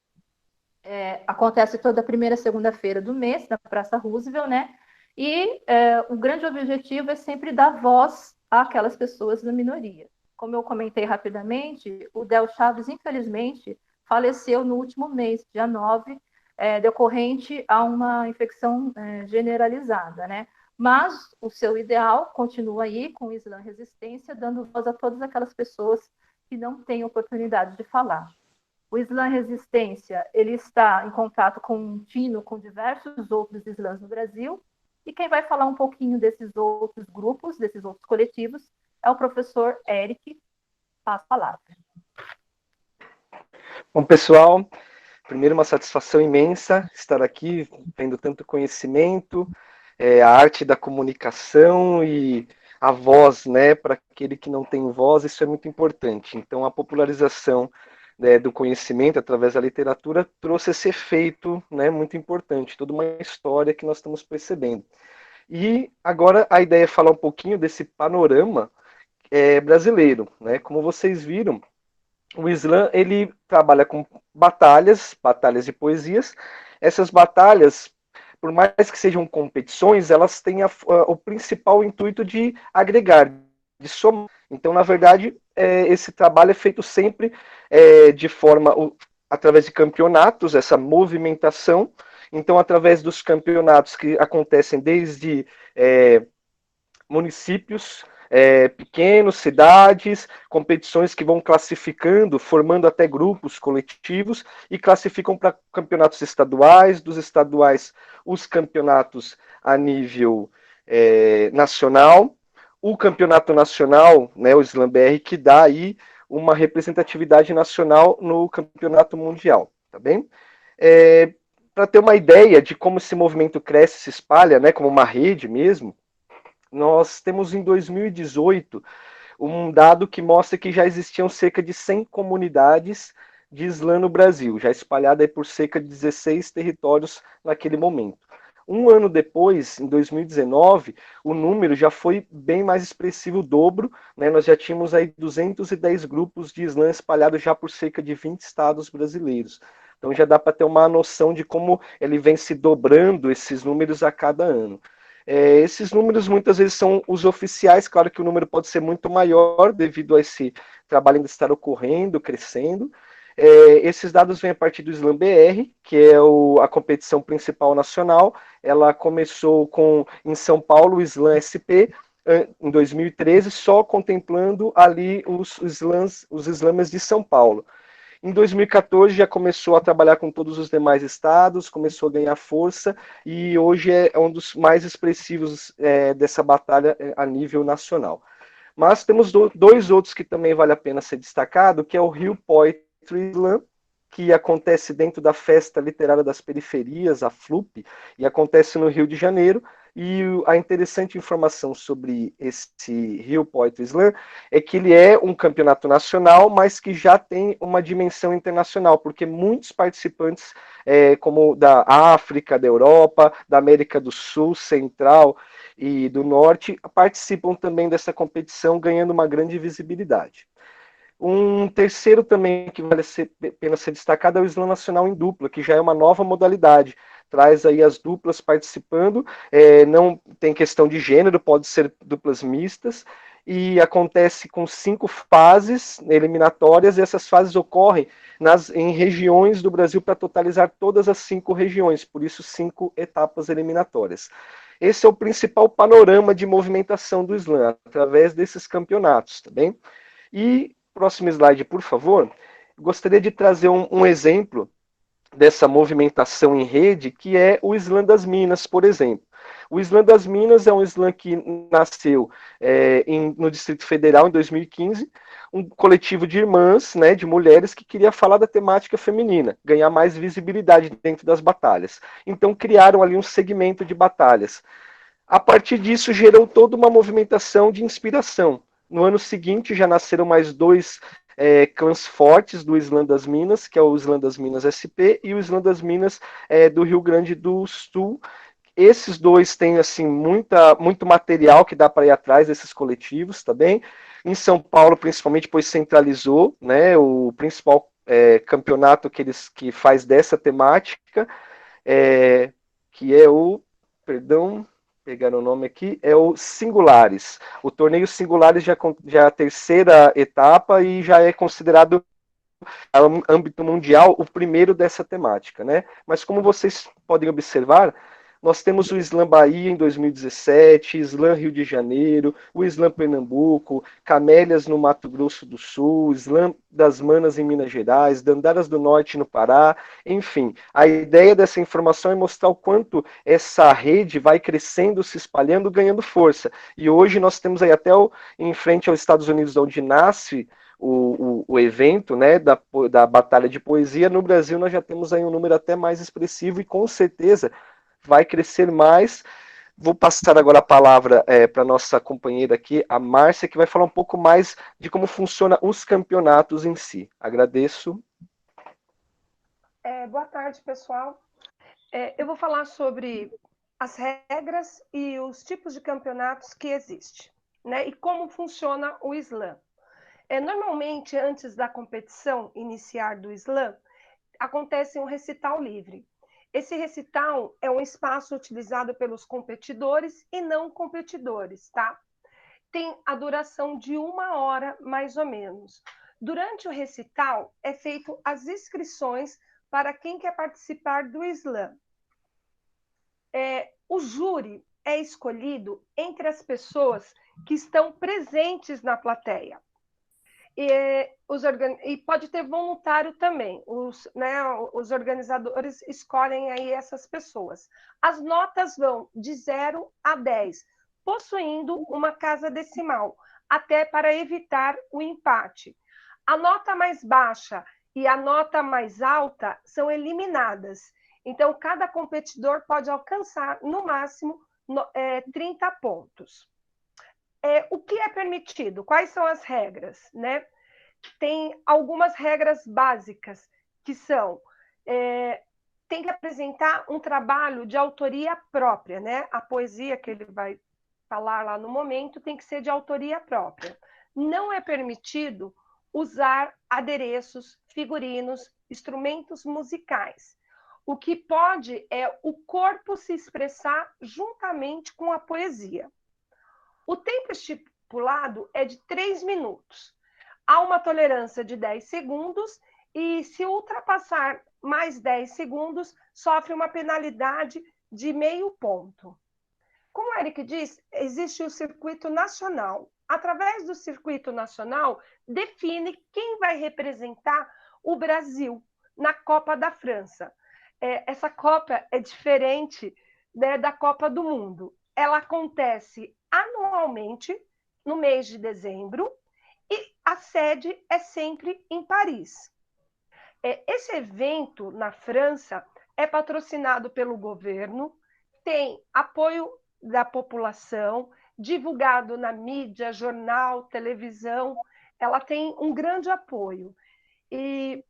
K: Acontece toda primeira segunda-feira do mês, na Praça Roosevelt, né? E o grande objetivo é sempre dar voz àquelas pessoas da minoria. Como eu comentei rapidamente, o Del Chaves, infelizmente, faleceu no último mês, dia 9, decorrente a uma infecção generalizada, né? Mas o seu ideal continua aí com o Islã Resistência, dando voz a todas aquelas pessoas que não têm oportunidade de falar. O Islã Resistência, ele está em contato contínuo com diversos outros islãs no Brasil, e quem vai falar um pouquinho desses outros grupos, desses outros coletivos, é o professor Eric. Passa a palavra.
J: Bom, pessoal, primeiro uma satisfação imensa estar aqui, tendo tanto conhecimento, a arte da comunicação e a voz, né, para aquele que não tem voz, isso é muito importante. Então, a popularização, né, do conhecimento através da literatura trouxe esse efeito, né, muito importante, toda uma história que nós estamos percebendo. E agora a ideia é falar um pouquinho desse panorama brasileiro, né? Como vocês viram, o Islã, ele trabalha com batalhas e poesias. Essas batalhas, por mais que sejam competições, elas têm o principal intuito de agregar, de somar. Então, na verdade, esse trabalho é feito sempre de forma, através de campeonatos, essa movimentação. Então, através dos campeonatos que acontecem desde municípios pequenos, cidades, competições que vão classificando, formando até grupos coletivos e classificam para campeonatos estaduais, dos estaduais os campeonatos a nível nacional, o campeonato nacional, né, o Islã BR, que dá aí uma representatividade nacional no campeonato mundial, tá bem? Para ter uma ideia de como esse movimento cresce e se espalha, né, como uma rede mesmo, nós temos em 2018 um dado que mostra que já existiam cerca de 100 comunidades de Islã no Brasil, já espalhada por cerca de 16 territórios naquele momento. Um ano depois, em 2019, o número já foi bem mais expressivo, o dobro, né? Nós já tínhamos aí 210 grupos de Islã espalhados já por cerca de 20 estados brasileiros. Então já dá para ter uma noção de como ele vem se dobrando esses números a cada ano. Esses números muitas vezes são os oficiais, claro que o número pode ser muito maior devido a esse trabalho ainda estar ocorrendo, crescendo. Esses dados vêm a partir do Islã BR, que é a competição principal nacional. Ela começou em São Paulo, o Islã SP, em 2013, só contemplando ali os islãs de São Paulo. Em 2014 já começou a trabalhar com todos os demais estados, começou a ganhar força e hoje é um dos mais expressivos dessa batalha a nível nacional. Mas temos dois outros que também vale a pena ser destacado, que é o Rio Poetry Slam, que acontece dentro da Festa Literária das Periferias, a FLUP, e acontece no Rio de Janeiro. E a interessante informação sobre esse Rio Poetry Slam é que ele é um campeonato nacional, mas que já tem uma dimensão internacional, porque muitos participantes, como da África, da Europa, da América do Sul, Central e do Norte, participam também dessa competição, ganhando uma grande visibilidade. Um terceiro também que vale a pena ser destacado é o Islã Nacional em dupla, que já é uma nova modalidade. Traz aí as duplas participando, não tem questão de gênero, pode ser duplas mistas, e acontece com 5 fases eliminatórias, e essas fases ocorrem em regiões do Brasil para totalizar todas as 5 regiões, por isso 5 etapas eliminatórias. Esse é o principal panorama de movimentação do Islã, através desses campeonatos, tá bem? E, próximo slide, por favor, gostaria de trazer um exemplo dessa movimentação em rede, que é o Islã das Minas, por exemplo. O Islã das Minas é um Islã que nasceu no Distrito Federal em 2015, um coletivo de irmãs, né, de mulheres que queria falar da temática feminina, ganhar mais visibilidade dentro das batalhas. Então criaram ali um segmento de batalhas. A partir disso gerou toda uma movimentação de inspiração. No ano seguinte já nasceram mais 2 clãs fortes do Islã das Minas, que é o Islã das Minas SP e o Islã das Minas do Rio Grande do Sul. Esses dois têm assim muito material que dá para ir atrás desses coletivos, tá bem? Em São Paulo, principalmente, pois centralizou, né, o principal campeonato que faz dessa temática, que é o, perdão, pegar o nome aqui, é o Singulares. O torneio Singulares já é a terceira etapa e já é considerado, a âmbito mundial, o primeiro dessa temática, né? Mas como vocês podem observar, Nós temos o Slam Bahia em 2017, Slam Rio de Janeiro, o Slam Pernambuco, Camélias no Mato Grosso do Sul, Slam das Manas em Minas Gerais, Dandaras do Norte no Pará, enfim. A ideia dessa informação é mostrar o quanto essa rede vai crescendo, se espalhando, ganhando força. E hoje nós temos aí até em frente aos Estados Unidos, onde nasce o evento, né, da Batalha de Poesia. No Brasil nós já temos aí um número até mais expressivo e com certeza vai crescer mais. Vou passar agora a palavra para a nossa companheira aqui, a Márcia, que vai falar um pouco mais de como funciona os campeonatos em si. Agradeço.
R: Boa tarde, pessoal. Eu vou falar sobre as regras e os tipos de campeonatos que existem, né, e como funciona o slam. Normalmente, antes da competição iniciar do slam, acontece um recital livre. Esse recital é um espaço utilizado pelos competidores e não competidores, tá? Tem a duração de 1 hora, mais ou menos. Durante o recital, é feito as inscrições para quem quer participar do slam. O júri é escolhido entre as pessoas que estão presentes na plateia. E pode ter voluntário também. Os organizadores escolhem aí essas pessoas. As notas vão de 0 a 10, possuindo uma casa decimal, até para evitar o empate. A nota mais baixa e a nota mais alta são eliminadas. Então, cada competidor pode alcançar, no máximo, 30 pontos. O que é permitido? Quais são as regras, né? Tem algumas regras básicas, que são, tem que apresentar um trabalho de autoria própria, né? A poesia que ele vai falar lá no momento tem que ser de autoria própria. Não é permitido usar adereços, figurinos, instrumentos musicais. O que pode é o corpo se expressar juntamente com a poesia. O tempo estipulado é de 3 minutos. Há uma tolerância de 10 segundos e, se ultrapassar mais 10 segundos, sofre uma penalidade de meio ponto. Como o Eric diz, existe o circuito nacional. Através do circuito nacional, define quem vai representar o Brasil na Copa da França. Essa Copa é diferente, né, da Copa do Mundo. Ela acontece anualmente, no mês de dezembro, e a sede é sempre em Paris. Esse evento na França é patrocinado pelo governo, tem apoio da população, divulgado na mídia, jornal, televisão, ela tem um grande apoio. E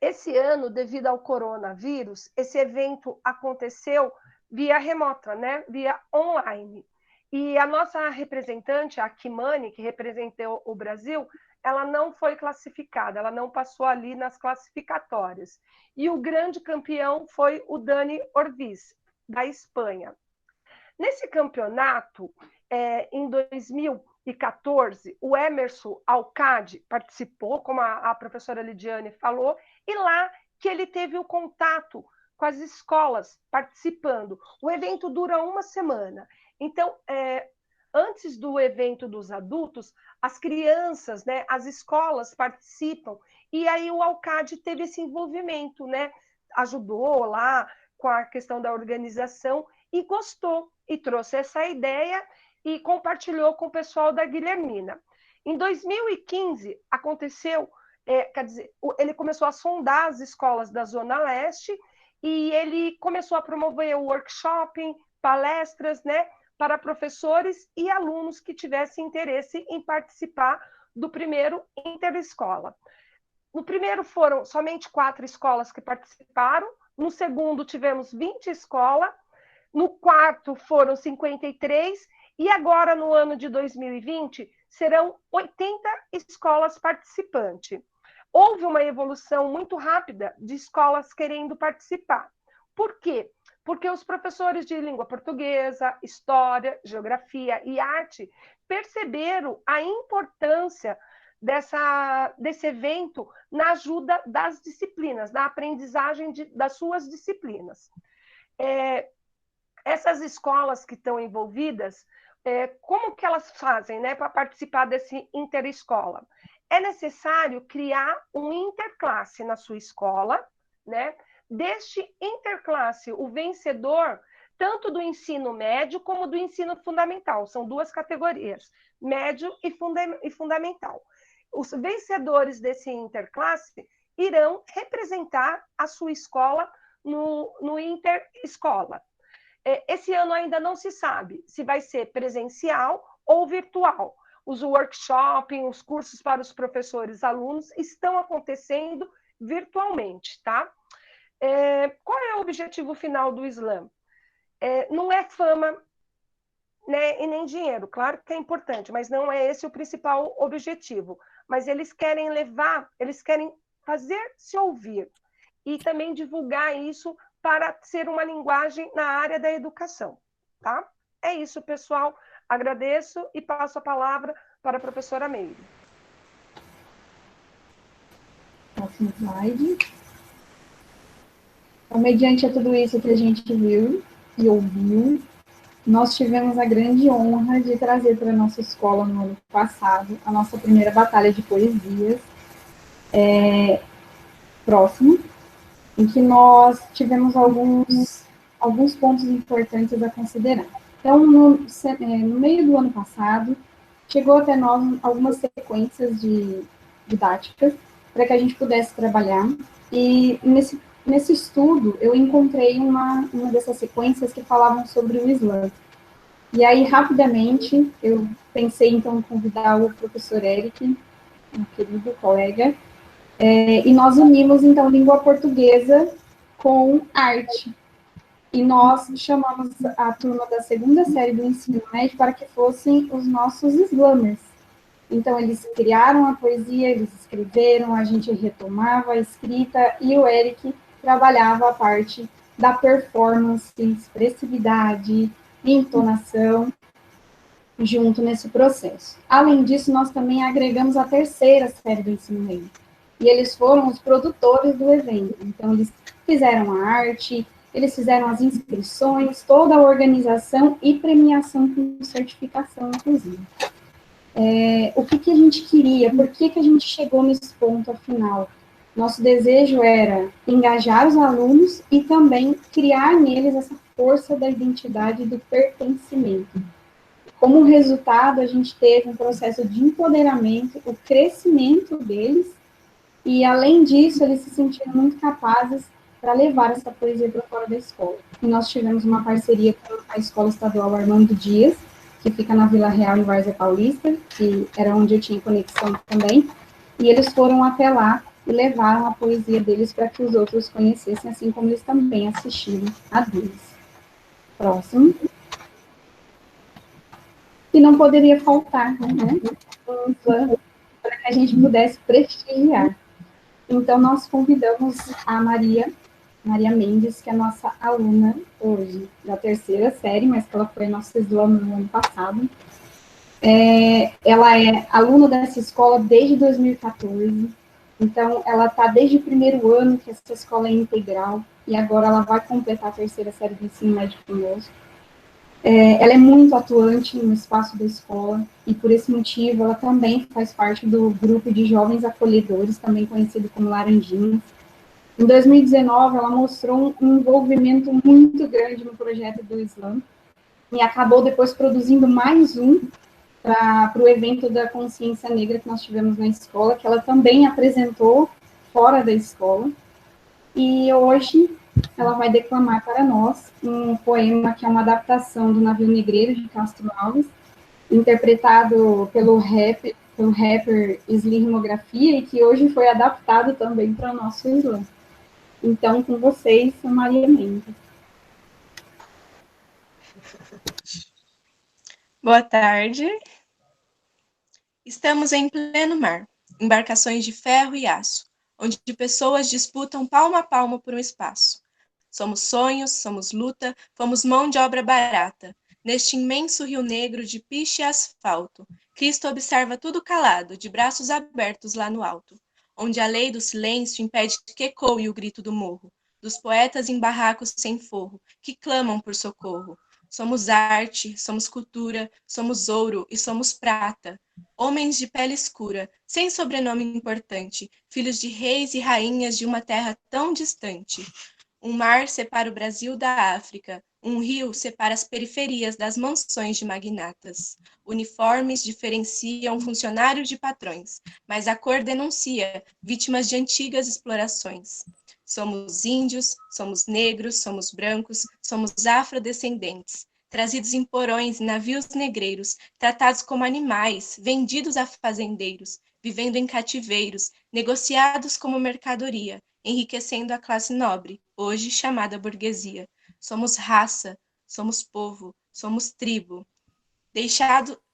R: esse ano, devido ao coronavírus, esse evento aconteceu via remota, né? Via online. E a nossa representante, a Kimani, que representou o Brasil, ela não foi classificada, ela não passou ali nas classificatórias. E o grande campeão foi o Dani Ortiz, da Espanha. Nesse campeonato, em 2014, o Emerson Alcade participou, como a professora Lidiane falou, e lá que ele teve o contato com as escolas participando. O evento dura 1 semana. Então, antes do evento dos adultos, as crianças, né, as escolas participam, e aí o Alcade teve esse envolvimento, né, ajudou lá com a questão da organização e gostou, e trouxe essa ideia e compartilhou com o pessoal da Guilhermina. Em 2015, aconteceu, quer dizer, ele começou a sondar as escolas da Zona Leste e ele começou a promover workshop, palestras, né, para professores e alunos que tivessem interesse em participar do primeiro Interescola. No primeiro foram somente 4 escolas que participaram, no segundo tivemos 20 escolas, no quarto foram 53, e agora, no ano de 2020, serão 80 escolas participantes. Houve uma evolução muito rápida de escolas querendo participar. Por quê? Porque os professores de língua portuguesa, história, geografia e arte perceberam a importância desse evento na ajuda das disciplinas, na aprendizagem das suas disciplinas. Essas escolas que estão envolvidas, como que elas fazem, né, para participar desse interescola? É necessário criar um interclasse na sua escola, né? Deste interclasse, o vencedor, tanto do ensino médio como do ensino fundamental, são duas categorias, médio e fundamental. Os vencedores desse interclasse irão representar a sua escola no interescola. Esse ano ainda não se sabe se vai ser presencial ou virtual. Os workshops, os cursos para os professores e alunos estão acontecendo virtualmente, tá? Qual é o objetivo final do Islã? Não é fama, né, e nem dinheiro, claro que é importante, mas não é esse o principal objetivo. Mas eles querem eles querem fazer-se ouvir e também divulgar isso para ser uma linguagem na área da educação, tá? É isso, pessoal. Agradeço e passo a palavra para a professora Meire.
I: Próximo slide. Então, mediante a tudo isso que a gente viu e ouviu, nós tivemos a grande honra de trazer para a nossa escola no ano passado a nossa primeira batalha de poesias, próximo, em que nós tivemos alguns pontos importantes a considerar. Então, no meio do ano passado, chegou até nós algumas sequências didáticas para que a gente pudesse trabalhar, e nesse estudo eu encontrei uma dessas sequências que falavam sobre o Islã. E aí, rapidamente, eu pensei, então, em convidar o professor Eric, um querido colega, e nós unimos, então, língua portuguesa com arte. E nós chamamos a turma da segunda série do ensino médio para que fossem os nossos slammers. Então, eles criaram a poesia, eles escreveram, a gente retomava a escrita, e o Eric trabalhava a parte da performance, expressividade, entonação, junto nesse processo. Além disso, nós também agregamos a terceira série do ensino médio. E eles foram os produtores do evento. Então, eles fizeram a arte, eles fizeram as inscrições, toda a organização e premiação com certificação, inclusive. O que a gente queria? Por que a gente chegou nesse ponto, afinal? Nosso desejo era engajar os alunos e também criar neles essa força da identidade e do pertencimento. Como resultado, a gente teve um processo de empoderamento, o crescimento deles, e, além disso, eles se sentiram muito capazes para levar essa poesia para fora da escola. E nós tivemos uma parceria com a Escola Estadual Armando Dias, que fica na Vila Real, em Várzea Paulista, que era onde eu tinha conexão também, e eles foram até lá e levaram a poesia deles para que os outros conhecessem, assim como eles também assistiram a deles. Próximo. E não poderia faltar, né, um plano para que a gente pudesse prestigiar. Então, nós convidamos a Maria Mendes, que é a nossa aluna hoje, da terceira série, mas que ela foi nossa slam no ano passado. Ela é aluna dessa escola desde 2014, então ela está desde o primeiro ano que essa escola é integral, e agora ela vai completar a terceira série do ensino médio conosco. Ela é muito atuante no espaço da escola, e por esse motivo ela também faz parte do grupo de jovens acolhedores, também conhecido como Laranjinhas. Em 2019, ela mostrou um envolvimento muito grande no projeto do Islã, e acabou depois produzindo mais um para o evento da consciência negra que nós tivemos na escola, que ela também apresentou fora da escola. E hoje ela vai declamar para nós um poema que é uma adaptação do Navio Negreiro, de Castro Alves, interpretado pelo rapper Sli Rimografia, e que hoje foi adaptado também para o nosso Islã. Então, com vocês, Maria Mendes.
S: Boa tarde. Estamos em pleno mar, embarcações de ferro e aço, onde pessoas disputam palmo a palmo por um espaço. Somos sonhos, somos luta, fomos mão de obra barata. Neste imenso rio negro de piche e asfalto, Cristo observa tudo calado, de braços abertos lá no alto, onde a lei do silêncio impede que ecoe o grito do morro, dos poetas em barracos sem forro, que clamam por socorro. Somos arte, somos cultura, somos ouro e somos prata. Homens de pele escura, sem sobrenome importante, filhos de reis e rainhas de uma terra tão distante. Um mar separa o Brasil da África, um rio separa as periferias das mansões de magnatas. Uniformes diferenciam funcionários de patrões, mas a cor denuncia vítimas de antigas explorações. Somos índios, somos negros, somos brancos, somos afrodescendentes, trazidos em porões e navios negreiros, tratados como animais, vendidos a fazendeiros, vivendo em cativeiros, negociados como mercadoria, enriquecendo a classe nobre, hoje chamada burguesia. Somos raça, somos povo, somos tribo.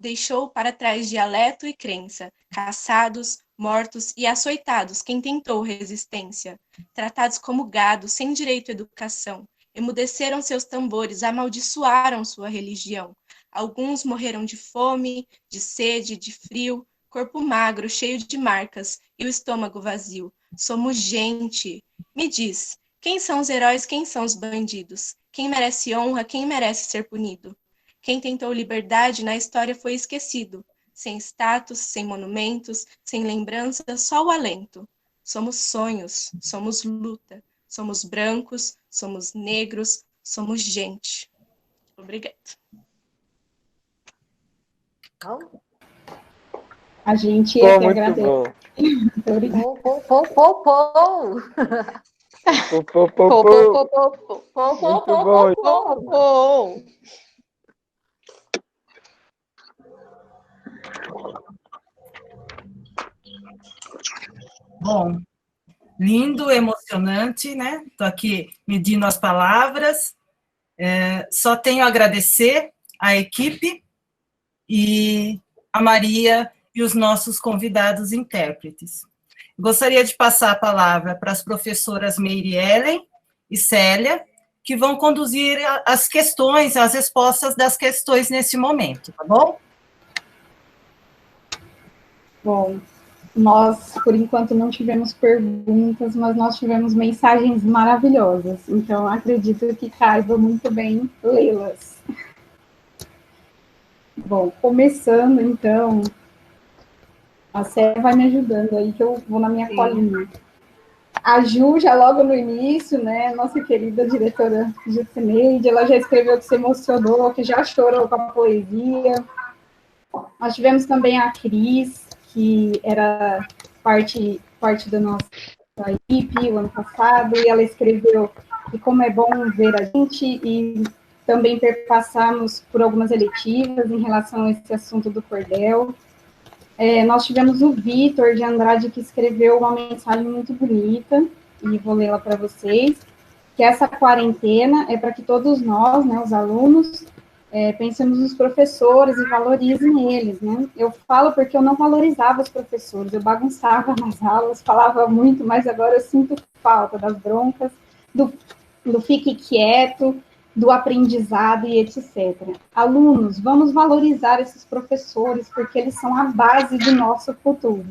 S: Deixou para trás dialeto e crença, caçados, mortos e açoitados quem tentou resistência, tratados como gado, sem direito à educação, emudeceram seus tambores, amaldiçoaram sua religião. Alguns morreram de fome, de sede, de frio, corpo magro, cheio de marcas, e o estômago vazio. Somos gente. Me diz, quem são os heróis, quem são os bandidos? Quem merece honra, quem merece ser punido? Quem tentou liberdade na história foi esquecido. Sem status, sem monumentos, sem lembrança, só o alento. Somos sonhos, somos luta, somos brancos, somos negros, somos gente. Obrigada.
I: A gente é que agradece.
A: Bom, lindo, emocionante, né? Estou aqui medindo as palavras. Só tenho a agradecer à equipe e a Maria e os nossos convidados intérpretes. Gostaria de passar a palavra para as professoras Meire Ellen e Célia, que vão conduzir as questões, as respostas das questões nesse momento, tá bom?
I: Bom, nós, por enquanto, não tivemos perguntas, mas nós tivemos mensagens maravilhosas, então acredito que caiba muito bem lê-las. Bom, começando, então, a Célia vai me ajudando aí, que eu vou na minha colinha. A Ju, já logo no início, né, nossa querida diretora Jucineide, ela já escreveu que se emocionou, que já chorou com a poesia. Nós tivemos também a Cris, que era parte da nossa equipe o ano passado, e ela escreveu que como é bom ver a gente, e também perpassamos por algumas eletivas em relação a esse assunto do cordel. Nós tivemos o Vitor de Andrade, que escreveu uma mensagem muito bonita, e vou lê-la para vocês, que essa quarentena é para que todos nós, né, os alunos, pensemos nos professores e valorizem eles, né? Eu falo porque eu não valorizava os professores, eu bagunçava nas aulas, falava muito, mas agora eu sinto falta das broncas, do fique quieto, do aprendizado e etc. Alunos, vamos valorizar esses professores, porque eles são a base do nosso futuro.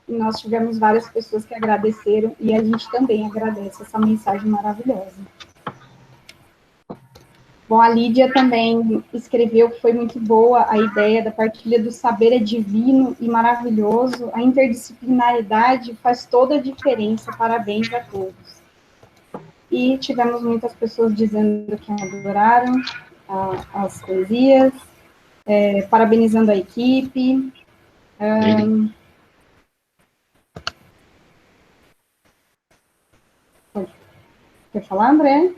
I: E nós tivemos várias pessoas que agradeceram, e a gente também agradece essa mensagem maravilhosa. Bom, a Lídia também escreveu que foi muito boa a ideia da partilha do saber é divino e maravilhoso, a interdisciplinaridade faz toda a diferença, parabéns a todos. E tivemos muitas pessoas dizendo que adoraram as poesias, parabenizando a equipe. Quer falar, André?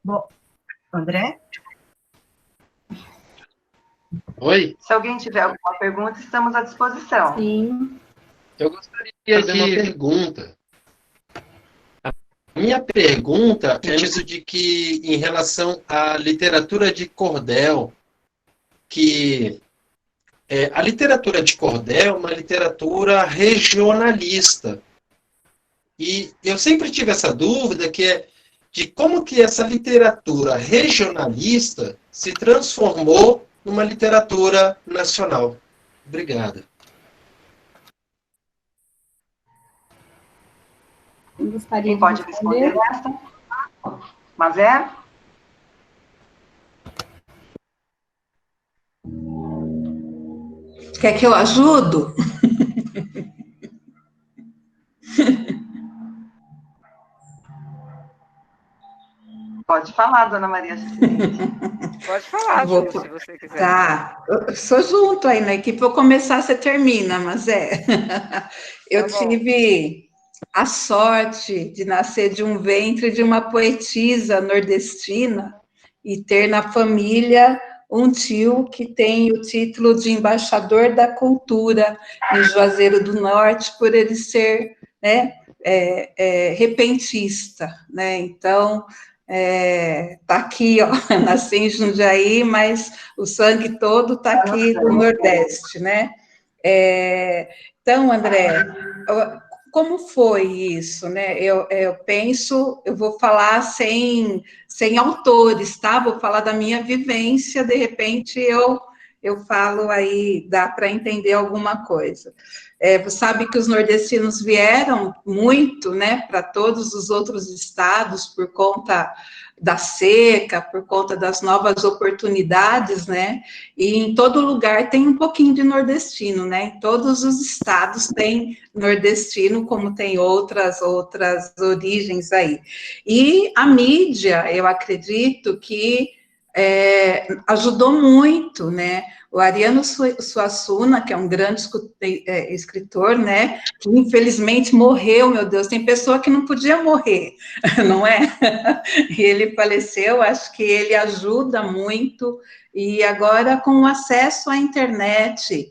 A: Bom, André?
T: Oi?
F: Se alguém tiver alguma pergunta, estamos à disposição.
I: Sim.
T: Eu gostaria de fazer uma pergunta. A minha pergunta é isso de que, em relação à literatura de cordel, que a literatura de cordel é uma literatura regionalista. E eu sempre tive essa dúvida de como que essa literatura regionalista se transformou numa literatura nacional. Obrigado.
I: Quem gostaria
F: Quem
I: de
F: pode responder essa? Quem pode responder essa? Mazé?
U: Quer que eu ajudo?
F: Pode falar, dona Maria Juscelino.
R: Pode falar, Ju, se você quiser.
U: Tá, eu sou junto aí na equipe, vou começar, você termina, mas eu tive a sorte de nascer de um ventre de uma poetisa nordestina e ter na família um tio que tem o título de embaixador da cultura em Juazeiro do Norte, por ele ser, né, repentista, né, então... tá aqui, ó, nasci em Jundiaí, mas o sangue todo tá aqui do Nordeste, né? Então, André, como foi isso, né? Eu penso, eu vou falar sem autores, tá? Vou falar da minha vivência, de repente eu falo aí, dá para entender alguma coisa. Você sabe que os nordestinos vieram muito, né, para todos os outros estados por conta da seca, por conta das novas oportunidades, né, e em todo lugar tem um pouquinho de nordestino, né, em todos os estados tem nordestino, como tem outras origens aí. E a mídia, eu acredito que ajudou muito, né? O Ariano Suassuna, que é um grande escritor, né? Que infelizmente morreu, meu Deus, tem pessoa que não podia morrer, não é? E ele faleceu, acho que ele ajuda muito, e agora com o acesso à internet,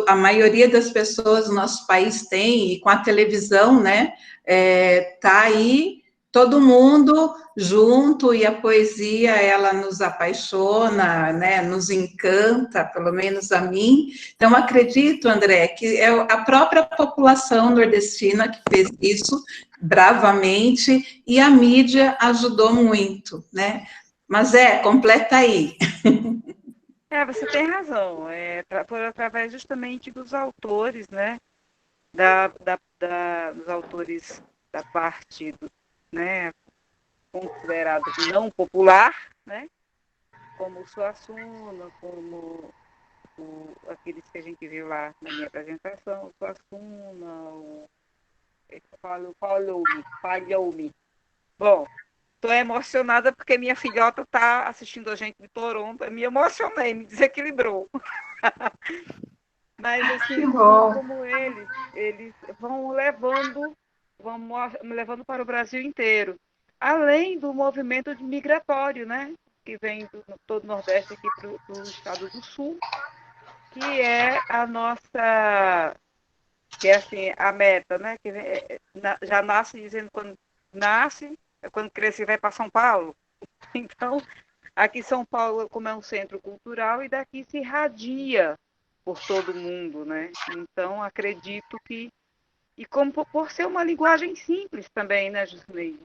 U: a maioria das pessoas no nosso país tem, e com a televisão, né? Tá aí todo mundo junto, e a poesia, ela nos apaixona, né, nos encanta, pelo menos a mim. Então, acredito, André, que é a própria população nordestina que fez isso bravamente, e a mídia ajudou muito, né? Mas completa aí.
G: Você tem razão, através justamente dos autores, né, dos autores da parte né, considerado não popular, né, como o Suassuna, como aqueles que a gente viu lá na minha apresentação, o Suassuna, falhou-me. Bom, estou emocionada porque minha filhota está assistindo a gente de Toronto, eu me emocionei, me desequilibrou. Mas assim, como eles vão me levando para o Brasil inteiro, além do movimento migratório, né, que vem do todo o Nordeste aqui para o estado do Sul, que é a nossa, que é assim, a meta, né, que já nasce dizendo quando nasce, quando crescer vai para São Paulo. Então, aqui São Paulo, como é um centro cultural, e daqui se irradia por todo mundo, né, então acredito que e como por ser uma linguagem simples também, né, Juscelino?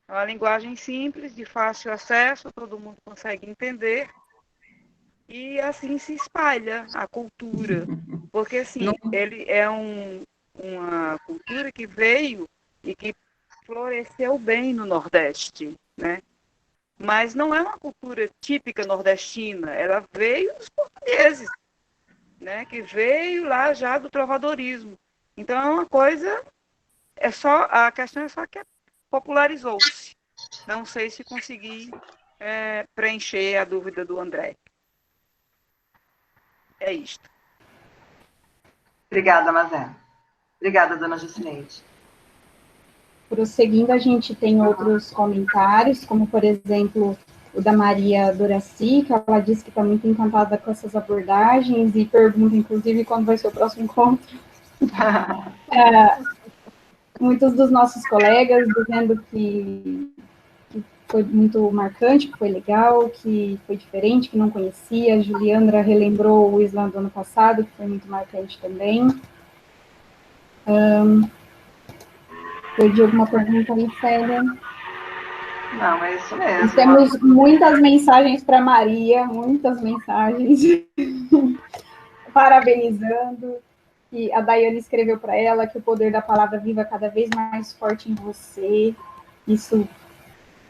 G: É uma linguagem simples, de fácil acesso, todo mundo consegue entender, e assim se espalha a cultura. Porque, assim, ele é uma cultura que veio e que floresceu bem no Nordeste, né? Mas não é uma cultura típica nordestina, ela veio dos portugueses, né? Que veio lá já do trovadorismo. Então, é uma coisa, a questão é só que popularizou-se. Não sei se consegui preencher a dúvida do André. É isto.
F: Obrigada, Mazé. Obrigada, dona Juscineide.
I: Prosseguindo, a gente tem outros comentários, como, por exemplo, o da Maria Doraci, que ela disse que está muito encantada com essas abordagens e pergunta, inclusive, quando vai ser o próximo encontro. Muitos dos nossos colegas dizendo que foi muito marcante, que foi legal, que foi diferente, que não conhecia. A Juliandra relembrou o Islã do ano passado, que foi muito marcante também. Perdi alguma pergunta aí, Célia?
F: Não, é isso mesmo.
I: Nós temos muitas mensagens para Maria, muitas mensagens parabenizando. que a Daiane escreveu para ela, que o poder da palavra viva cada vez mais forte em você. Isso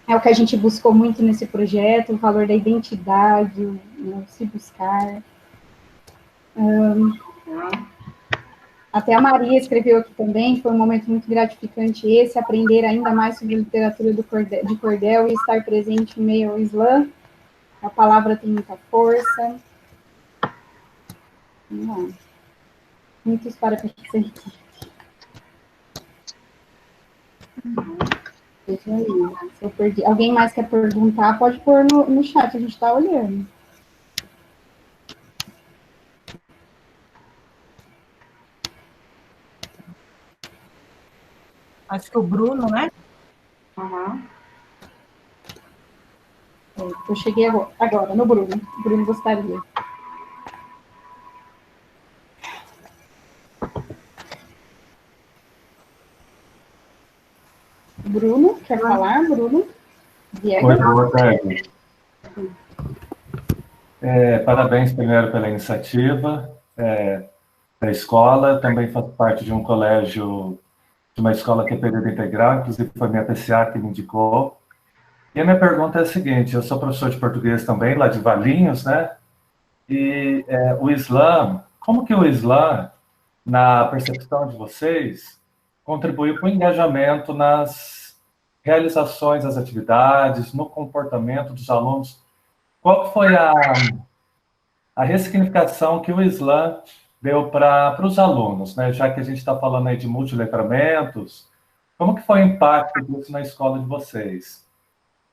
I: é o que a gente buscou muito nesse projeto, o valor da identidade, o se buscar. Até a Maria escreveu aqui também, foi um momento muito gratificante esse, aprender ainda mais sobre a literatura de cordel e estar presente em meio ao Islã. A palavra tem muita força. Vamos lá. Muitos parabéns aqui. Deixa eu ir, se eu perdi. Alguém mais quer perguntar, pode pôr no chat, a gente está olhando.
A: Acho que o Bruno, né?
I: Eu cheguei agora no Bruno. O Bruno gostaria. Bruno, quer falar, Bruno?
B: Oi, boa tarde. Parabéns primeiro pela iniciativa da escola. Também faço parte de um colégio, de uma escola que é período integral, inclusive foi minha PCA que me indicou. E a minha pergunta é a seguinte: eu sou professor de português também, lá de Valinhos, né? E o Islã, como que o Islã, na percepção de vocês, contribuiu para o engajamento nas realizações das atividades, no comportamento dos alunos? Qual foi a ressignificação que o Islã deu para os alunos, né? Já que a gente está falando aí de multiletramentos, como que foi o impacto disso na escola de vocês?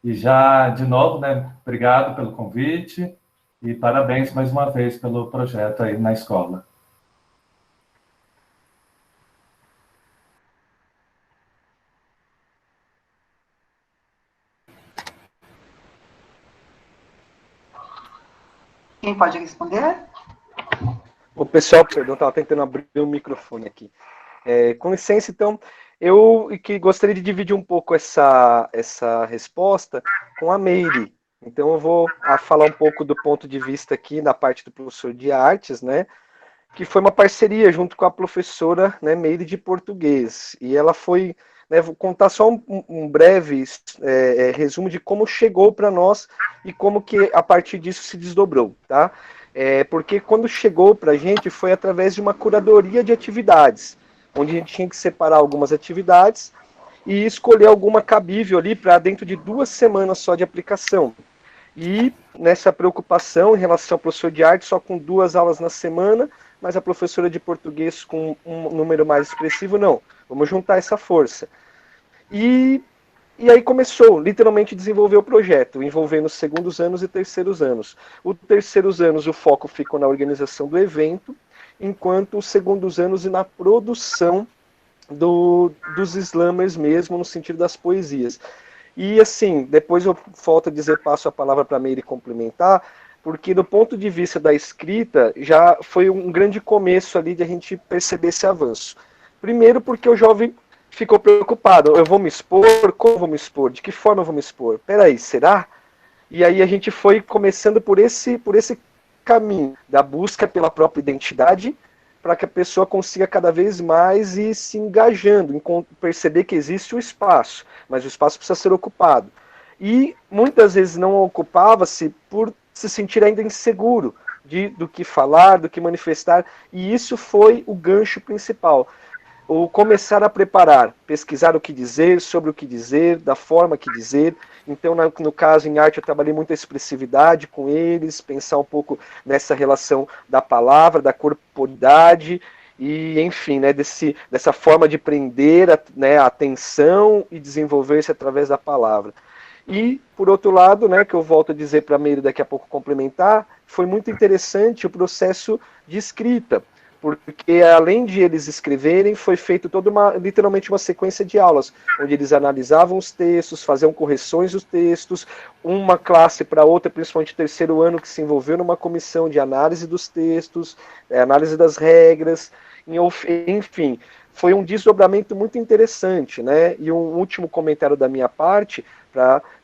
B: E já, de novo, né, obrigado pelo convite e parabéns mais uma vez pelo projeto aí na escola.
F: Quem pode responder?
J: O pessoal, perdão, estava tentando abrir o microfone aqui. Com licença, então, eu que gostaria de dividir um pouco essa resposta com a Meire. Então, eu vou falar um pouco do ponto de vista aqui na parte do professor de artes, né? Que foi uma parceria junto com a professora, né, Meire, de português. E ela foi, né, vou contar só um breve resumo de como chegou para nós e como que a partir disso se desdobrou, tá? Porque quando chegou para a gente foi através de uma curadoria de atividades, onde a gente tinha que separar algumas atividades e escolher alguma cabível ali para dentro de 2 semanas só de aplicação. E nessa preocupação em relação ao professor de arte, só com 2 aulas na semana, mas a professora de português com um número mais expressivo, não. Vamos juntar essa força. E aí começou, literalmente, a desenvolver o projeto, envolvendo os 2º anos e 3º anos. Os 3º anos, o foco ficou na organização do evento, enquanto os 2º anos e na produção dos slammers mesmo, no sentido das poesias. E assim, depois eu volto a dizer, passo a palavra para a Meire complementar, porque do ponto de vista da escrita, já foi um grande começo ali de a gente perceber esse avanço. Primeiro porque o jovem ficou preocupado, eu vou me expor, como vou me expor, de que forma eu vou me expor? Peraí, será? E aí a gente foi começando por esse caminho da busca pela própria identidade, para que a pessoa consiga cada vez mais ir se engajando, em perceber que existe o espaço, mas o espaço precisa ser ocupado. E muitas vezes não ocupava-se por se sentir ainda inseguro do que falar, do que manifestar, e isso foi o gancho principal. O começar a preparar, pesquisar o que dizer, sobre o que dizer, da forma que dizer. Então, no caso, em arte, eu trabalhei muito a expressividade com eles, pensar um pouco nessa relação da palavra, da corporidade, e, enfim, né, dessa forma de prender a atenção e desenvolver-se através da palavra. E, por outro lado, né, que eu volto a dizer para a Meire daqui a pouco complementar, foi muito interessante o processo de escrita, porque além de eles escreverem, foi feito literalmente uma sequência de aulas, onde eles analisavam os textos, faziam correções dos textos, uma classe para outra, principalmente o 3º ano, que se envolveu numa comissão de análise dos textos, análise das regras, enfim, foi um desdobramento muito interessante, né? E um último comentário da minha parte,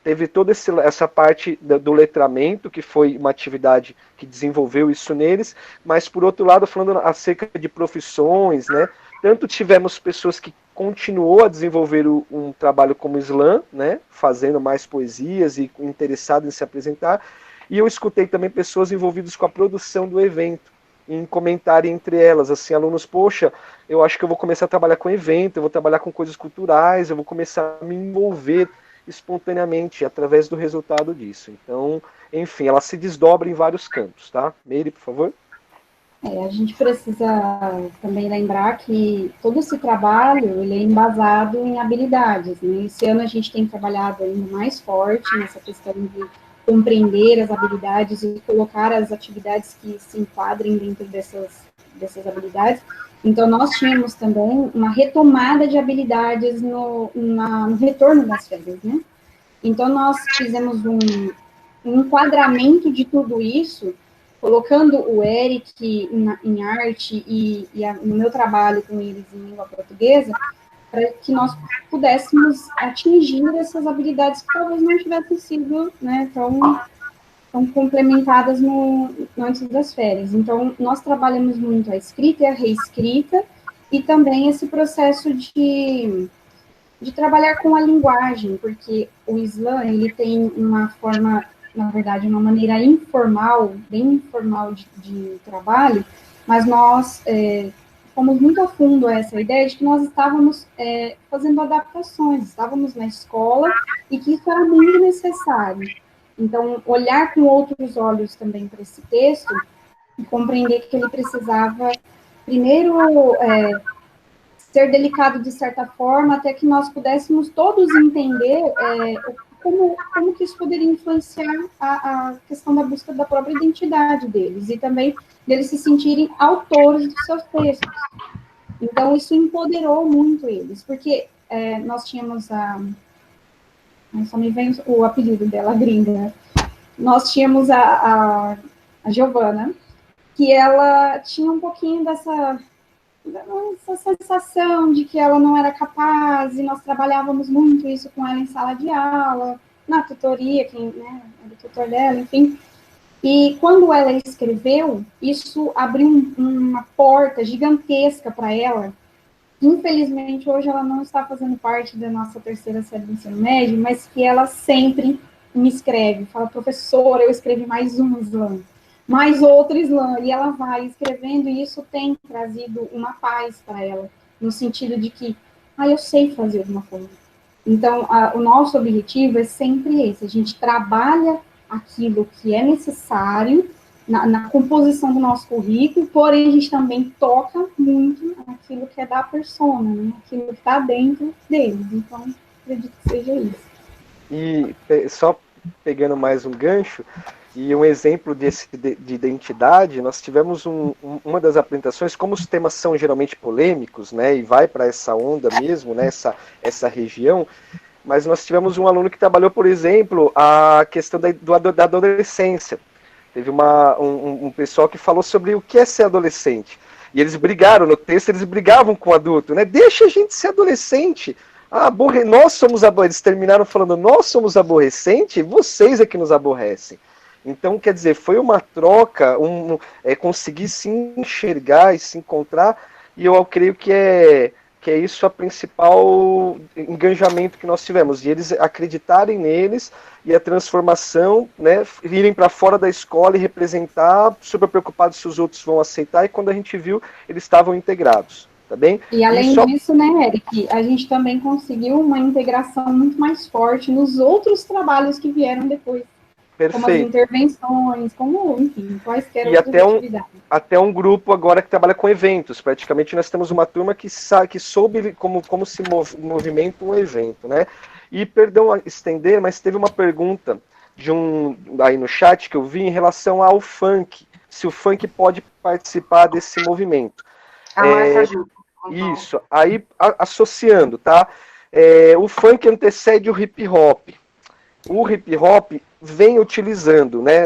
J: teve toda essa parte do letramento, que foi uma atividade que desenvolveu isso neles, mas por outro lado, falando acerca de profissões, né? Tanto tivemos pessoas que continuou a desenvolver um trabalho como slam, né? Fazendo mais poesias e interessadas em se apresentar, e eu escutei também pessoas envolvidas com a produção do evento, em comentarem entre elas, assim, alunos, poxa, eu acho que eu vou começar a trabalhar com evento, eu vou trabalhar com coisas culturais, eu vou começar a me envolver espontaneamente através do resultado disso. Então, enfim, ela se desdobra em vários campos, tá? Meire, por favor.
I: A gente precisa também lembrar que todo esse trabalho, ele é embasado em habilidades, né? Esse ano a gente tem trabalhado ainda mais forte nessa questão de compreender as habilidades e colocar as atividades que se enquadrem dentro dessas habilidades. Então, nós tínhamos também uma retomada de habilidades no retorno das férias, né? Então, nós fizemos um enquadramento de tudo isso, colocando o Eric em arte e no meu trabalho com eles em língua portuguesa, para que nós pudéssemos atingir essas habilidades que talvez não tivessem sido, né, tão complementadas antes das férias. Então, nós trabalhamos muito a escrita e a reescrita, e também esse processo de trabalhar com a linguagem, porque o slam, ele tem uma forma, na verdade, uma maneira informal, bem informal de trabalho, mas nós fomos muito a fundo a essa ideia de que nós estávamos fazendo adaptações, estávamos na escola e que isso era muito necessário. Então, olhar com outros olhos também para esse texto e compreender que ele precisava, primeiro, ser delicado de certa forma, até que nós pudéssemos todos entender como que isso poderia influenciar a questão da busca da própria identidade deles, e também deles se sentirem autores dos seus textos. Então, isso empoderou muito eles, porque nós tínhamos só me vem o apelido dela, a gringa, né? Nós tínhamos a Giovana, que ela tinha um pouquinho dessa sensação de que ela não era capaz, e nós trabalhávamos muito isso com ela em sala de aula, na tutoria, quem era o tutor dela, enfim. E quando ela escreveu, isso abriu uma porta gigantesca para ela. Infelizmente, hoje ela não está fazendo parte da nossa terceira série do ensino médio, mas que ela sempre me escreve, fala, professora, eu escrevi mais um slam, mais outro slam, e ela vai escrevendo, e isso tem trazido uma paz para ela, no sentido de que, eu sei fazer alguma coisa. Então, o nosso objetivo é sempre esse, a gente trabalha aquilo que é necessário na composição do nosso currículo, porém a gente também toca muito aquilo que é da persona, né? Aquilo que está dentro deles. Então, acredito que seja isso.
J: E só pegando mais um gancho, e um exemplo de identidade, nós tivemos uma das apresentações, como os temas são geralmente polêmicos, né, e vai para essa onda mesmo, né, essa região, mas nós tivemos um aluno que trabalhou, por exemplo, a questão da adolescência. Teve um pessoal que falou sobre o que é ser adolescente. E eles brigaram, no texto eles brigavam com o adulto, né? Deixa a gente ser adolescente. Nós somos aborrecentes. Eles terminaram falando, nós somos aborrecentes, vocês é que nos aborrecem. Então, quer dizer, foi uma troca, conseguir se enxergar e se encontrar, e eu creio que é isso a principal engajamento que nós tivemos, e eles acreditarem neles, e a transformação, né, irem para fora da escola e representar, super preocupados se os outros vão aceitar, e quando a gente viu, eles estavam integrados, tá bem?
I: E além disso, né, Eric, a gente também conseguiu uma integração muito mais forte nos outros trabalhos que vieram depois.
J: Perfeito.
I: Como as intervenções, enfim, quaisquer outras atividades.
J: Até um grupo agora que trabalha com eventos. Praticamente nós temos uma turma que soube como se movimenta um evento, né? E, perdão estender, mas teve uma pergunta aí no chat que eu vi em relação ao funk. Se o funk pode participar desse movimento. Isso. Aí, associando, tá? O funk antecede o hip hop. O hip hop vem utilizando, né?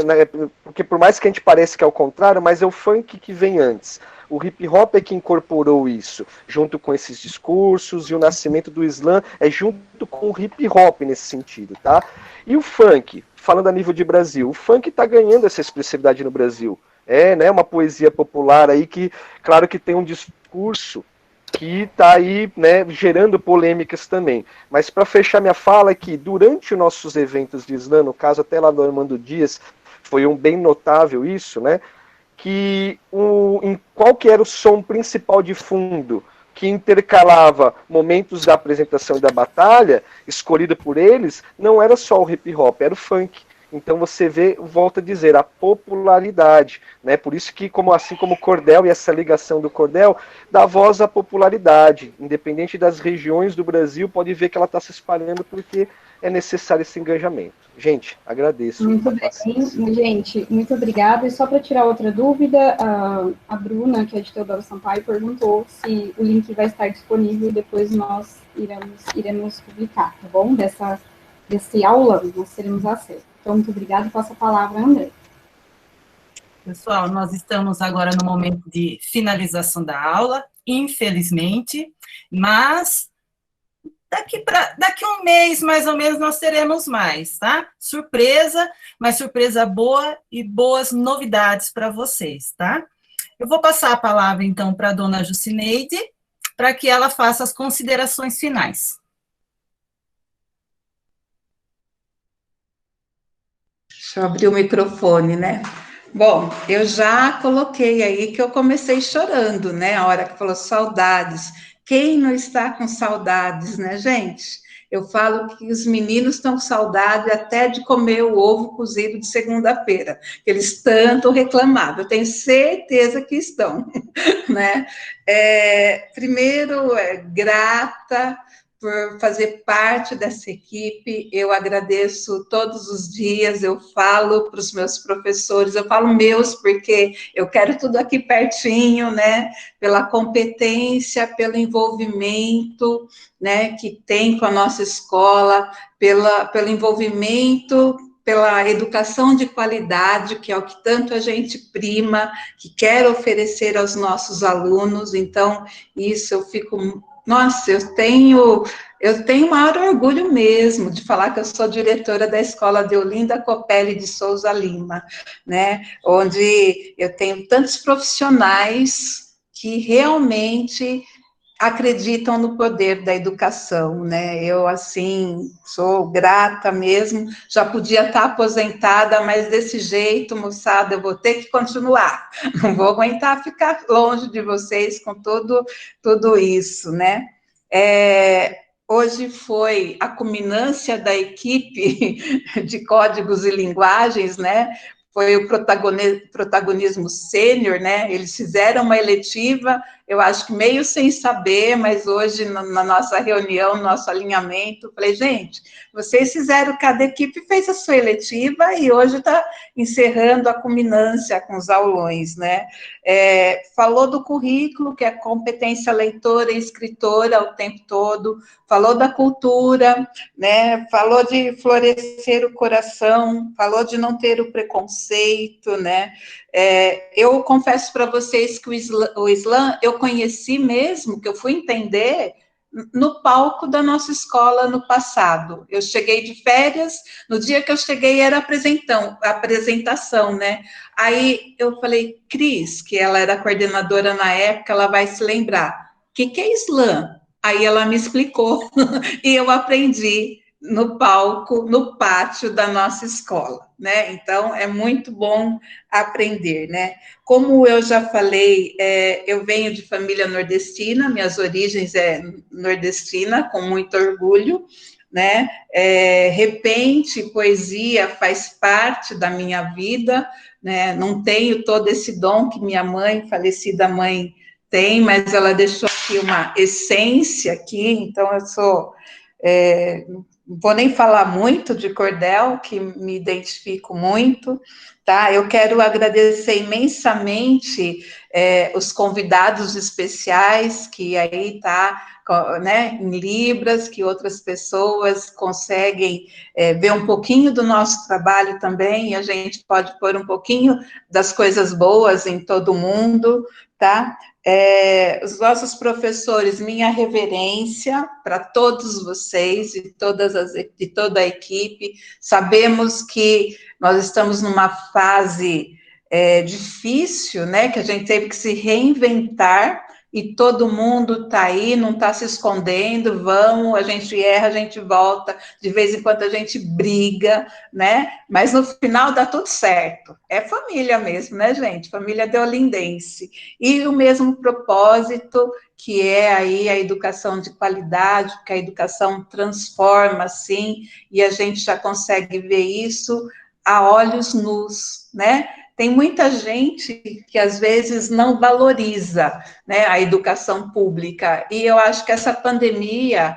J: Porque por mais que a gente pareça que é o contrário, mas é o funk que vem antes. O hip hop é que incorporou isso, junto com esses discursos, e o nascimento do slam é junto com o hip hop nesse sentido, tá? E o funk, falando a nível de Brasil, o funk está ganhando essa expressividade no Brasil. É, né, uma poesia popular aí que, claro que tem um discurso que está aí, né, gerando polêmicas também. Mas para fechar minha fala aqui, durante os nossos eventos de slam, no caso até lá do Armando Dias, foi um bem notável isso, né, que qual que era o som principal de fundo que intercalava momentos da apresentação e da batalha, escolhido por eles, não era só o hip hop, era o funk. Então você vê, volta a dizer, a popularidade, né? Por isso que, assim como o cordel e essa ligação do cordel, dá voz à popularidade. Independente das regiões do Brasil, pode ver que ela está se espalhando porque é necessário esse engajamento. Gente, agradeço.
I: Muito bem, gente, muito obrigada. E só para tirar outra dúvida, a Bruna, que é de Teodoro Sampaio, perguntou se o link vai estar disponível e depois nós iremos publicar, tá bom? Desse aula, nós teremos acesso. Então, muito obrigada e passo a palavra a André.
A: Pessoal, nós estamos agora no momento de finalização da aula, infelizmente, mas daqui um mês, mais ou menos, nós teremos mais, tá? Surpresa, mas surpresa boa e boas novidades para vocês, tá? Eu vou passar a palavra, então, para a dona Jucineide, para que ela faça as considerações finais.
U: Deixa eu abrir o microfone, né? Bom, eu já coloquei aí que eu comecei chorando, né? A hora que falou saudades. Quem não está com saudades, né, gente? Eu falo que os meninos estão com saudade até de comer o ovo cozido de segunda-feira, que eles tanto reclamavam. Eu tenho certeza que estão, né? Primeiro, grata por fazer parte dessa equipe, eu agradeço todos os dias, eu falo para os meus professores, eu falo meus, porque eu quero tudo aqui pertinho, né, pela competência, pelo envolvimento, né, que tem com a nossa escola, pelo envolvimento, pela educação de qualidade, que é o que tanto a gente prima, que quer oferecer aos nossos alunos, então, isso eu fico... Nossa, eu tenho o maior orgulho mesmo de falar que eu sou diretora da Escola Deolinda Copelli de Souza Lima, né, onde eu tenho tantos profissionais que realmente acreditam no poder da educação, né, eu, assim, sou grata mesmo, já podia estar aposentada, mas desse jeito, moçada, eu vou ter que continuar, não vou aguentar ficar longe de vocês com tudo isso, né. Hoje foi a culminância da equipe de códigos e linguagens, né, foi o protagonismo sênior, né, eles fizeram uma eletiva, eu acho que meio sem saber, mas hoje, na nossa reunião, no nosso alinhamento, falei, gente, vocês fizeram, cada equipe fez a sua eletiva, e hoje está encerrando a culminância com os aulões, né, falou do currículo, que é competência leitora e escritora o tempo todo, falou da cultura, né, falou de florescer o coração, falou de não ter o preconceito, né, eu confesso para vocês que o Slam eu conheci mesmo, que eu fui entender no palco da nossa escola no passado. Eu cheguei de férias, no dia que eu cheguei era a apresentação, né? Aí eu falei, Cris, que ela era coordenadora na época, ela vai se lembrar, o que é Slam? Aí ela me explicou, e eu aprendi no palco, no pátio da nossa escola, né? Então, é muito bom aprender, né? Como eu já falei, eu venho de família nordestina, minhas origens é nordestina, com muito orgulho, né? Repente, poesia faz parte da minha vida, né? Não tenho todo esse dom que minha mãe, falecida mãe, tem, mas ela deixou aqui uma essência aqui, então eu sou... não vou nem falar muito de cordel, que me identifico muito, tá? Eu quero agradecer imensamente os convidados especiais, que aí tá né, em Libras, que outras pessoas conseguem ver um pouquinho do nosso trabalho também, e a gente pode pôr um pouquinho das coisas boas em todo mundo, tá? Os nossos professores, minha reverência para todos vocês e de toda a equipe. Sabemos que nós estamos numa fase difícil, né, que a gente teve que se reinventar, e todo mundo está aí, não está se escondendo, vamos, a gente erra, a gente volta, de vez em quando a gente briga, né, mas no final dá tudo certo, é família mesmo, né, gente, família deolindense, e o mesmo propósito, que é aí a educação de qualidade, que a educação transforma, sim, e a gente já consegue ver isso a olhos nus, né? Tem muita gente que, às vezes, não valoriza, né, a educação pública, e eu acho que essa pandemia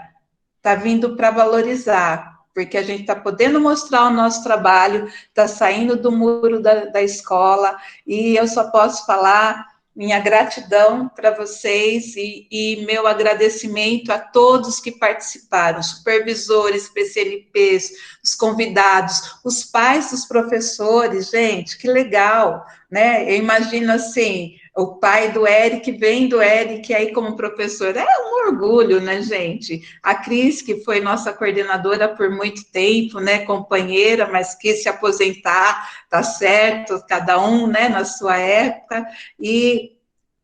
U: está vindo para valorizar, porque a gente está podendo mostrar o nosso trabalho, está saindo do muro da escola, e eu só posso falar minha gratidão para vocês e meu agradecimento a todos que participaram, supervisores, PCNPs, os convidados, os pais dos professores, gente, que legal, né? Eu imagino assim, o pai do Eric vem do Eric aí como professor, é um orgulho, né, gente? A Cris, que foi nossa coordenadora por muito tempo, né, companheira, mas quis se aposentar, tá certo, cada um, né, na sua época, e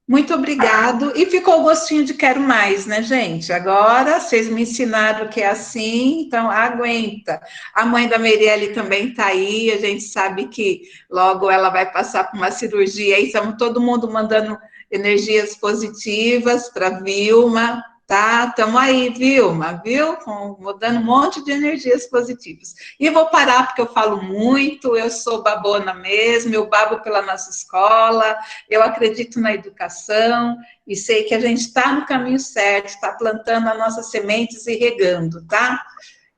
U: muito obrigado, e ficou o gostinho de quero mais, né, gente? Agora, vocês me ensinaram que é assim, então aguenta. A mãe da Meirelle também está aí, a gente sabe que logo ela vai passar por uma cirurgia, e estamos todo mundo mandando energias positivas para a Vilma, tá? Estamos aí, Vilma, viu? Dando um monte de energias positivas. E vou parar, porque eu falo muito, eu sou babona mesmo, eu babo pela nossa escola, eu acredito na educação, e sei que a gente está no caminho certo, está plantando as nossas sementes e regando, tá?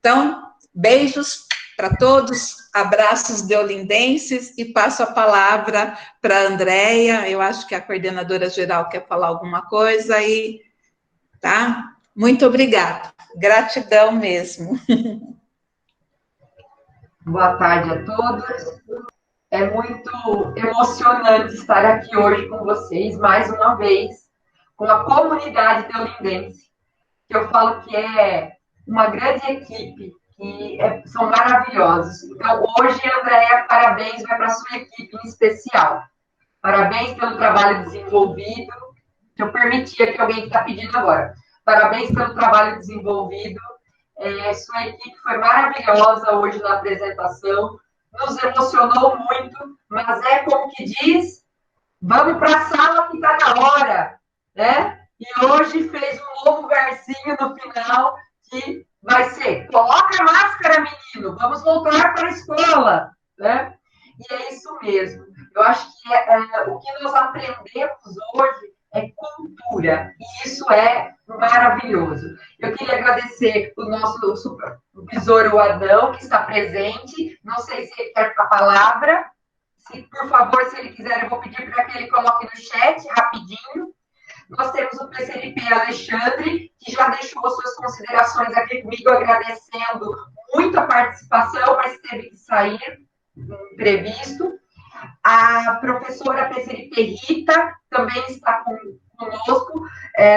U: Então, beijos para todos, abraços deolindenses, e passo a palavra para a Andréia, eu acho que a coordenadora geral quer falar alguma coisa, e tá? Muito obrigada. Gratidão mesmo.
L: Boa tarde a todos. É muito emocionante estar aqui hoje com vocês, mais uma vez, com a comunidade deolindense, que eu falo que é uma grande equipe, que são maravilhosos. Então, hoje, Andréia, parabéns, vai para a sua equipe em especial. Parabéns pelo trabalho desenvolvido, que eu permitia que alguém está pedindo agora. Parabéns pelo trabalho desenvolvido. Sua equipe foi maravilhosa hoje na apresentação, nos emocionou muito, mas é como que diz, vamos para a sala que está na hora, né? E hoje fez um novo versinho no final, que vai ser, coloca a máscara, menino, vamos voltar para a escola, né? E é isso mesmo. Eu acho que o que nós aprendemos hoje é cultura, e isso é maravilhoso. Eu queria agradecer o nosso supervisor, o Adão, que está presente. Não sei se ele quer a palavra. Por favor, se ele quiser, eu vou pedir para que ele coloque no chat rapidinho. Nós temos o PCNP Alexandre, que já deixou suas considerações aqui comigo, agradecendo muito a participação, mas teve que sair, imprevisto. A professora PCNP Rita também está conosco.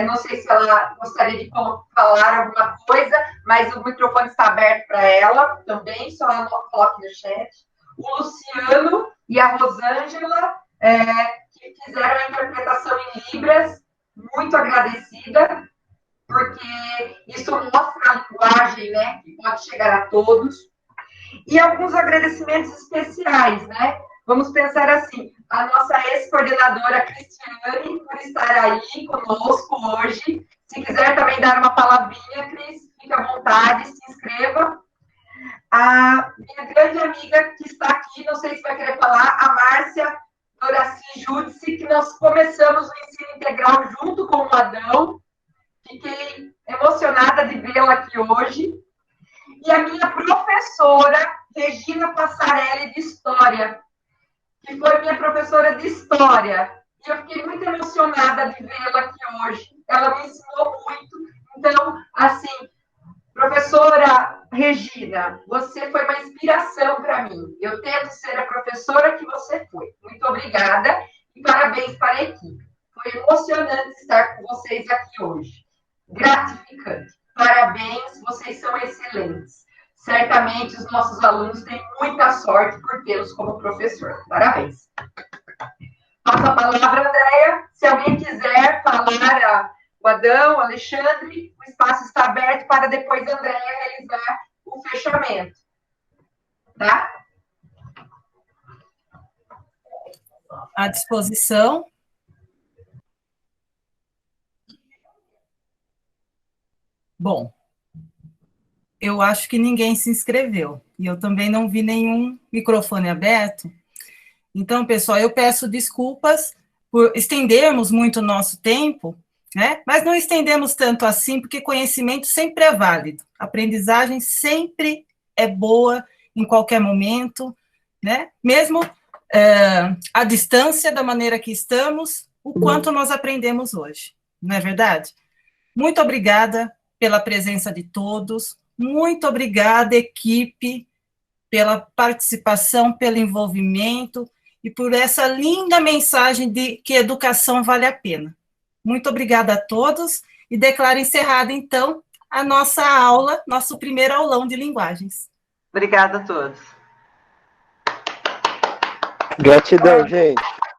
L: Não sei se ela gostaria de falar alguma coisa, mas o microfone está aberto para ela também, só ela coloque no chat. O Luciano e a Rosângela, que fizeram a interpretação em Libras, muito agradecida, porque isso mostra a linguagem, né, que pode chegar a todos. E alguns agradecimentos especiais, né? Vamos pensar assim, a nossa ex-coordenadora Cristiane, por estar aí conosco hoje. Se quiser também dar uma palavrinha, Cris, fique à vontade, se inscreva. A minha grande amiga que está aqui, não sei se vai querer falar, a Márcia Doraci Júdice, que nós começamos o ensino integral junto com o Adão. Fiquei emocionada de vê-la aqui hoje. E a minha professora, Regina Passarelli, de História, que foi minha professora de História. E eu fiquei muito emocionada de vê-la aqui hoje. Ela me ensinou muito, Então, assim, professora Regina, você foi uma inspiração para mim. Eu tento ser a professora que você foi. Muito obrigada e parabéns para a equipe. Foi emocionante estar com vocês aqui hoje. Gratificante. Parabéns, vocês são excelentes. Certamente os nossos alunos têm muita sorte por tê-los como professor. Parabéns. Passo a palavra, Andréia. Se alguém quiser falar, o Adão, o Alexandre, o espaço está aberto para depois a Andréia realizar o fechamento. Tá?
A: À disposição. Bom, eu acho que ninguém se inscreveu. E eu também não vi nenhum microfone aberto. Então, pessoal, eu peço desculpas por estendermos muito o nosso tempo, né? Mas não estendemos tanto assim, porque conhecimento sempre é válido. Aprendizagem sempre é boa em qualquer momento, né? Mesmo à distância, da maneira que estamos, o quanto nós aprendemos hoje. Não é verdade? Muito obrigada pela presença de todos. Muito obrigada, equipe, pela participação, pelo envolvimento e por essa linda mensagem de que educação vale a pena. Muito obrigada a todos e declaro encerrada, então, a nossa aula, nosso primeiro aulão de linguagens.
F: Obrigada a todos.
J: Gratidão, gente.